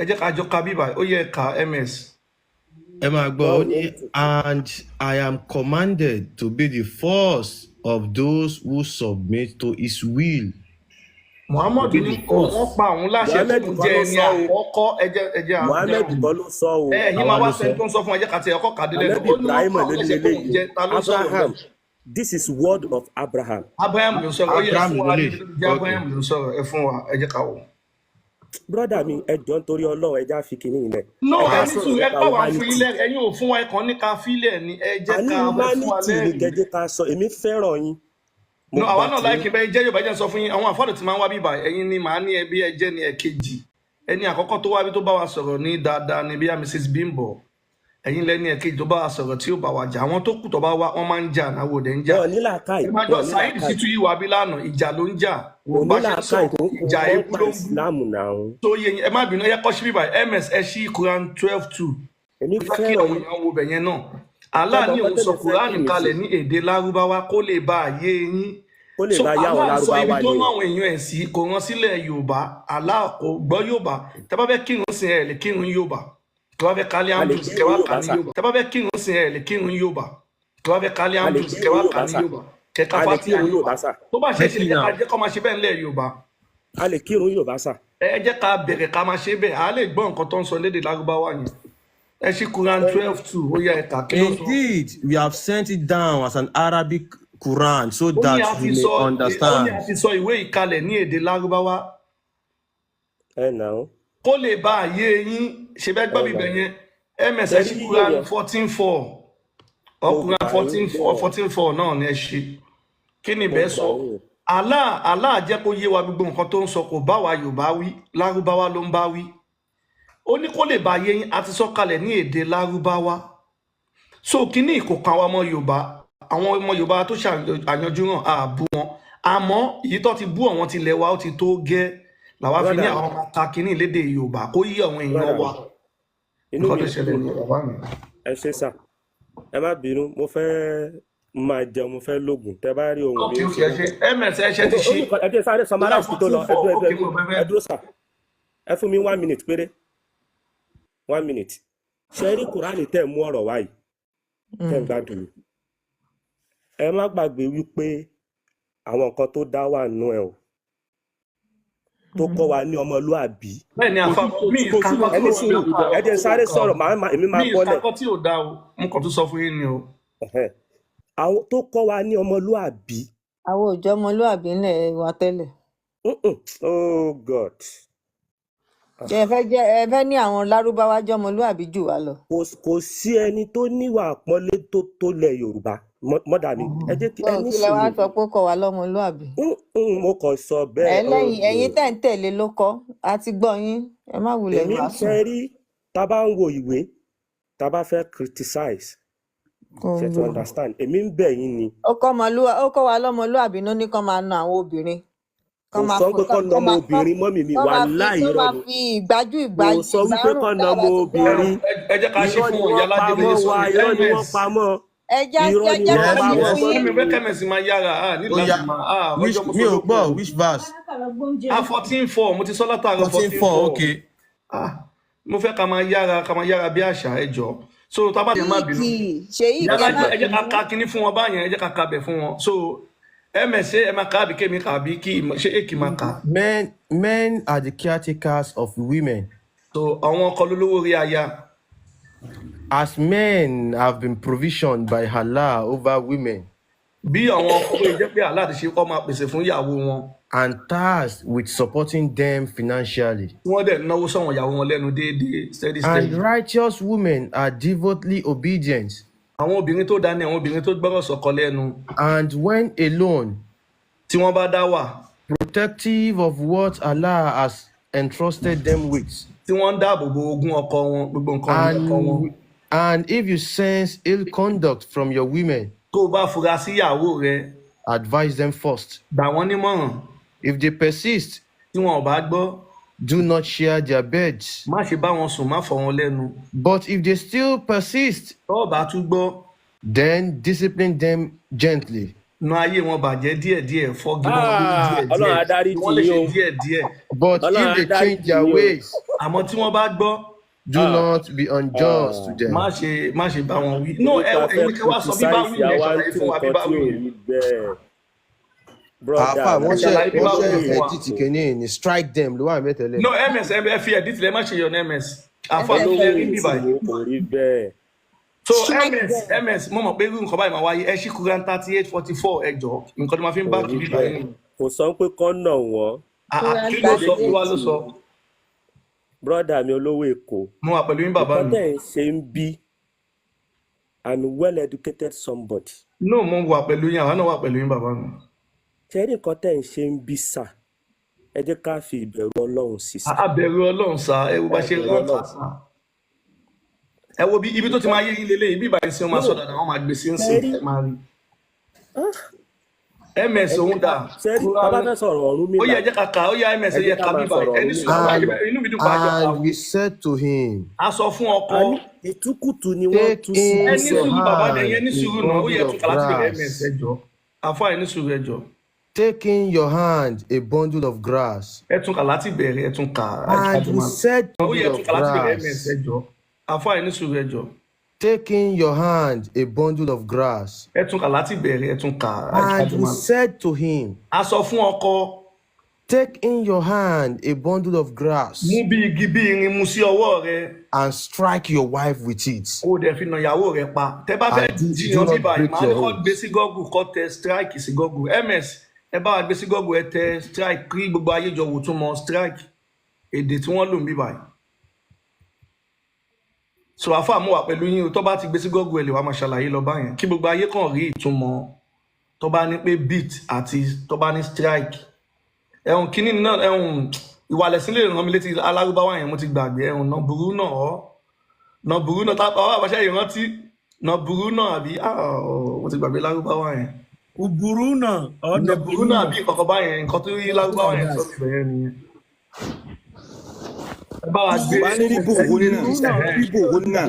ẹ jẹ́ ká jọ ka bíbá ó yẹ ká ms. ẹ máa gbọ́ ó ní and I am commanded to be the first of those who submit to his will. Muhammad ní wọ́n pa òun láṣẹ tó jẹ́ ẹni àkọ́kọ́ ẹjẹ́ àwọn Muhammad kọ́ ló sọ o. ẹ̀yin máa wá sẹ́ni tó ń sọ fún ẹjẹ́ kàtí ẹ̀kọ́ kàdílẹ̀ ló ní wọ́n pa òun láṣẹ tó jẹ́ ta ló sọ̀rọ̀ Abraham this is word of Abraham. Abraham ló sọ̀rọ̀ ó yẹ fún wa Abraham ló sọ̀rọ̀ ẹ fún wa ẹjẹ́ ká wò. brother mi ẹ jọ̀ọ́ nítorí Ọlọ́run ẹjẹ́ àfi kìíní ilẹ̀. no ẹni tún ẹ bá wa fún ilẹ̀ ẹ̀yin ò fún wa ẹ̀kan ní ká fílẹ̀ ni ẹ jẹ́ ká fún wa lẹ́rìí. No, àwa náà láìkí bẹ́ẹ̀ jẹ́ Yorùbá jẹ́ sọ fún yín àwọn àfọ́dù tí máa ń wá bíbà ẹ̀yin ni màá ní ẹbí ẹjẹ́ ní ẹ̀kejì ẹni àkọ́kọ́ tó wá bí tó bá wa sọ̀rọ̀ ní dáadáa ní bíi Mrs Bimbo ẹ̀yin lẹ́ni ẹ̀kejì tó bá wa sọ̀rọ̀ tí ó bá wa jà àwọn tó kù tó bá wá wọ́n máa ń jà náà wò dé ń jà ẹ máa jọ Saheed Shittu yìí wà bí lánàá ìjà ló ń jà bá ṣe sọ ìjà ewu ló ń bú tó yẹ ẹ má bínú ẹ kọ́ sí bíbà ms ẹ ṣí Quran 12:2 kí àwọn èèyàn wo bẹ̀yẹn náà Allah ní òun sọ Quran kalẹ̀ ní èdè lárúbáwá kó lè bá àyè yín so Allah sọ ibi tó náà àwọn èèyàn ẹ̀ sí kò rán sílẹ̀ Yorùbá Allah kò gbọ́ Yorùbá tẹ́ bá fẹ́ kírun sí ẹ̀ lè kírun Yorùbá tẹ́ bá fẹ́ kálí amdu kẹwà kà ní Yorùbá tẹ́ bá fẹ́ kírun sí ẹ̀ lè kírun Yorùbá tẹ́ bá fẹ́ kálí amdu kẹwà kà ní Yorùbá kẹka fati Yorùbá tó bá ṣe ṣe ká jẹ́ kó máa ṣe bẹ́ẹ̀ ńlẹ̀ Yorùbá. a lè kírun Yorùbá sà. ẹ jẹ́ ká bẹ̀rẹ̀ ká máa ṣe bẹ́ẹ̀ a lè gbọ́ nǹkan tó ń sọ lédè lárúbáwá yẹn ẹ ṣí Quran 12:2 ó yá ẹ̀ka kí ló sọ. Indeed, we have sent it down as an Arabic Quran so ó ní that a we fi may sọ ó ní a understand. fi sọ ìwé ìkalẹ̀ ní èdè lárúbáwá ẹ nà ó kó lè bá àyè yín ṣe bẹ́ẹ̀ gbọ́ bíbẹ̀ yẹn ms ẹ ṣí Quran 14:4 or Quran 14:4 náà ni ẹ ṣe kí ni bẹ́ẹ̀ sọ. Allah jẹ́ kó yé wa gbogbo nǹkan tó ń sọ kò bá wa Yorùbá wí lárúbáwá ló ń bá wí ó ní kó lè bá yé yín àti sọ̀kalẹ̀ ní èdè lárúbáwá so kíní ìkòkan àwọn ọmọ Yorùbá àwọn ọmọ Yorùbá tó ṣàyànjú hàn àbú wọn àmọ́ èyí tó ti bú àwọn tilẹ̀ wa ó ti tó gẹ́ làwa fi ní àwọn ọmọ ta kíní lédè Yorùbá kó yí àwọn èèyàn wa nǹkan tó ṣẹlẹ̀ ní bàbá mi. ẹ ṣe sà ẹ má bínú mo fẹ́ máa jẹun mo fẹ́ lóògùn tẹ bá rí ohun mi. ẹ ṣe ms ẹ ṣe ti ṣe. ẹ jẹ́ sáré summarize tó lọ ẹ dúró sà ẹ fún mi 1 minute péré 1 minute ṣe rí Kùránì tẹ̀ mú ọ̀rọ̀ wáyìí tẹ̀ ń gbádùn mi ẹ má gbàgbé wípé àwọn nǹkan tó dá wà nù ẹ o tó kọ́ wa ní ọmọlúàbí. bẹ́ẹ̀ ni àfa mi ìkàkọ́ ẹni sùúrù ẹ jẹ́ sáré sọ̀rọ̀ èmi máa bọ́lẹ̀. mi ìkàkọ́ tí ò dá o n kò tún sọ fún yín ni o. àwọn tó kọ́ wa ní ọmọlúàbí. àwọn òjò ọmọlúàbí ńlẹ̀ wa tẹ́lẹ̀. Oh God. ẹ fẹ́ ní àwọn lárúbáwá jẹ́ ọmọlúàbí jù wá lọ. kò sí ẹni tó níwà àpọ́nlé tó lẹ̀ Yorùbá mọ́dà mi ẹ jẹ́ kí ẹni sùúrù. kí lẹ wá sọ pé ó kọ́ wa lọ́mọlúàbí. mo kàn sọ bẹ́ẹ̀. ẹ̀yin tẹ̀ ń tẹ̀lé ló kọ́ a ti gbọ́ yín ẹ má wulẹ̀ èmi wá sùn. fẹ́ rí tá a bá ń wo ìwé tá a bá fẹ́ criticize ṣe to understand èmi ń bẹ̀ yín ni. ó kọ́ wa lọ́mọlúàbí ló ní kán máa na àwọn obìnrin. kò sọ pé kọ́ na ọmọ obìnrin mọ́mì mi wà láì rọ ni. kó máa fi ìgbájú kò sọ wípé kọ́ na ọmọ obìnrin. ẹ jẹ́ ká ṣe fún ìyá aládé lè sọ irọ́ ni wọ́n pamọ́. irọ́ ni wọ́n pamọ́. mi fẹ́ kẹ́mẹ̀sì máa yára ní láti máa mi ò gbọ́ which verse. 14:4 mo ti sọ látàárọ̀ 14:4 okay. mo fẹ́ ká máa yára bí àṣà ẹ jọ̀ọ́ so tá a bá ti má bínú ẹ jẹ́ ká ka kíní fún wọn báyẹn ẹ jẹ́ ká kabẹ̀ fún wọn so ẹ máa ka àbí kémi ka àbí kí ṣe èkì máa ka. Men are the caretakers of women. so àwọn ọkọ lólówó rí aya. As men have been provisioned by Allah over women. bí àwọn ọkùnrin jẹ́ pé Allah ti ṣe kọ́ máa pèsè fún ìyàwó wọn. And tasked with supporting them financially. wọ́n dẹ̀ náwó sọ̀wọ́n ìyàwó wọn lẹ́nu déédéé steady. And righteous women are devotedly obedient. àwọn obìnrin tó dání àwọn obìnrin tó gbọ́rọ̀ sọ̀kọ lẹ́nu. And when alone. tí wọ́n bá dá wà. Protective of what Allah has entrusted them with. tí wọ́n ń dáàbò bo ogún ọkọ wọn gbogbo nǹkan ọkọ wọn. And if you sense ill conduct from your women. tó o bá fura sí ìyàwó rẹ. Advise them first. gbà wọ́n nímọ̀ràn. If they persist. tí wọn ò bá gbọ́. Do not share their beds. má ṣe bá wọn sùn má fọ wọn lẹ́nu. But if they still persist. tó o bá tún gbọ́. Then discipline them gently. nu ayé wọn bàjẹ́ díẹ̀díẹ̀ fọ́gi wọn díẹ̀díẹ̀ Ọlọ́run adarí wọ́n lè tì ṣe í o. díẹ̀díẹ̀. But if they change their ways. àmọ́ tí wọ́n bá gbọ́. Do not be unjust to them. má ṣe bá wọn wí. no ẹ̀yin kí wàá sọ bí bá wí yẹn ṣàlàyé fún wa bí bá wí yẹn. Àfà wọ́n ṣe ẹ̀dítì kìíní ni strike them ló wà mẹ́tẹ̀lẹ̀. no ms ẹ fi ẹ̀dítì lẹ́ má ṣe yọ ní ms. àfà ló fẹ́ rí bí báyìí. so ms mo mọ̀ pé irú nǹkan báyìí máa wáyé ẹ ṣí Quran 38:44 ẹ jọ̀ọ́ nǹkan tó máa fi ń bá kiri báyìí. kò sọ pé kọ́ nà wọ́n. kí ló sọ kí wá ló sọ. brọ́dà mi olówó Èkó. mo wà pẹ̀lú yín bàbá mi. ìkọ́tẹ̀ ń ṣe ń bí and well educated somebody. no mo wà pẹ̀lú yín àwọn náà wà pẹ̀lú yín bàbá mi. ṣẹ́rí ìkọ́tẹ̀ ń ṣe ń bí sà ẹ jẹ́ ká fi ìbẹ̀rù Ọlọ́run sí sà. àbẹ̀rù Ọlọ́run sà ẹ wo bá ṣe rántà sà. ẹ wo bí ibi tó ti máa yé yín lélẹ̀ ibi ìbàdí sí wọn máa sọ dáadáa wọn máa gbé sí ń sìn ẹ máa rí. ms òun dà. ṣẹ́rí bàbá fẹ́ sọ̀rọ̀ ọ̀run mi. ó yẹ jẹ́ kàkà ó yẹ ms yẹ ká bíbá ẹni sùn inú mi dùn pàjọ. And we said to him. a sọ fún ọkọ. ìtukùtù ni wọ́n tú sí. ẹni sùúrù bàbá ni ẹni sùúrù náà ó yẹ tún kàlá ti bẹ̀rẹ̀ ms ẹjọ́ àfọ ẹni sùúrù ẹjọ́. Take in your hand a bundle of grass. ẹ tún kàlá ti bẹ̀rẹ̀ ẹ tún kà. And we said to ó yẹ tún kàlá ti bẹ̀rẹ̀ ms grass. ẹjọ́ àfọ ẹni sùúrù ẹjọ́. Take in your hand a bundle of grass. ẹ tún kàlá ti bẹ̀rẹ̀ ẹ tún kà. And we said to him. a sọ fún ọkọ. Take in your hand a bundle of grass mú bí igi bí irin mú sí ọwọ́ rẹ and strike your wife with it. kó o dẹ̀ fi nà ìyàwó rẹ pa tẹ bá fẹ́ And do jiyàn not bíbá break ìmọ̀ your àníkọ́ gbé oath. sí gọ́gù kọ́ tẹ strike sí gọ́gù ms ẹ bá wa gbé sí gọ́gù ẹ tẹ strike kí gbogbo ayé jọ wò tún mọ strike èdè tí wọ́n lò ń bíbá yìí so àfáà mú wà pẹ̀lú yín o tó bá ti gbé sí gọ́gù ẹ lè wá máa ṣàlàyé lọ báyẹn kí gbogbo ayé kàn rí ìtumọ̀ tó bá ní pé beat àti tó bá ní strike ẹ̀hún kínní náà ẹ̀hún ìwàlẹ̀sìn lè ràn mí létí alárúbáwá yẹn mo ti gbàgbé ẹ̀hún náà burú náà náà burú náà tápá wà bàṣẹ ìrántí náà burú náà àbí mo ti gbàgbé lárúbáwá yẹn Uburu náà náà ọ̀nà burú náà àbí kọ̀kọ́ báyẹn nǹkan tó rí lárúbáwá yẹn sọ ìbẹ̀rẹ̀ nìyẹn ẹ bá wa gbé Valeribo Hona.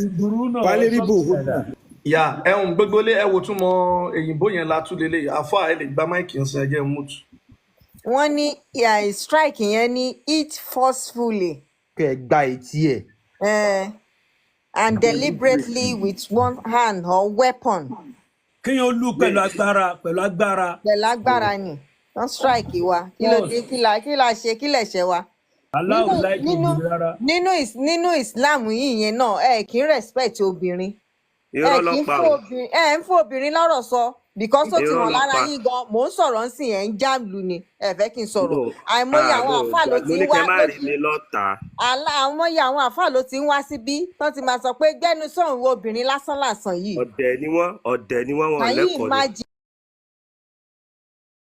Uburu náà Valeribo Hona. yà ẹ̀hún gbogbo lé ẹ̀wò tún mọ èyìnbó yẹn látúlélẹ̀ àfáà ẹ lè gbá máìkì ń sin ẹjẹ́ mútu. wọ́n ní strike yẹn ní eat forcefully Kẹ́ gba etí ẹ̀. and deliberately with one hand or weapon. kéèyàn lù pẹ̀lú agbára pẹ̀lú agbára ni wọ́n strike wa kí ló dé kí la ṣe kí lẹ̀ṣẹ̀ wa. aláwọ̀ láìpẹ́ obìnrin rárá. nínú Islam yìí yẹn náà ẹ kì í respect obìnrin ẹ kì í fún obìnrin lọ́rọ̀ sọ because ó ti hàn lára yín gan mò ń sọ̀rọ̀ ń sìn ẹ̀ ń jáàlù ni ẹ fẹ́ kí n sọ̀rọ̀ àìmọye àwọn àfáà ló ti ń wá àìmọye àwọn àfáà ló ti ń wá síbí tán ti máa sọ pé gbẹ́nu sọ̀rọ̀ wo obìnrin lásán lásán yìí. ọ̀dẹ̀ ni wọ́n wọn lẹ́kọ̀ọ́ ni.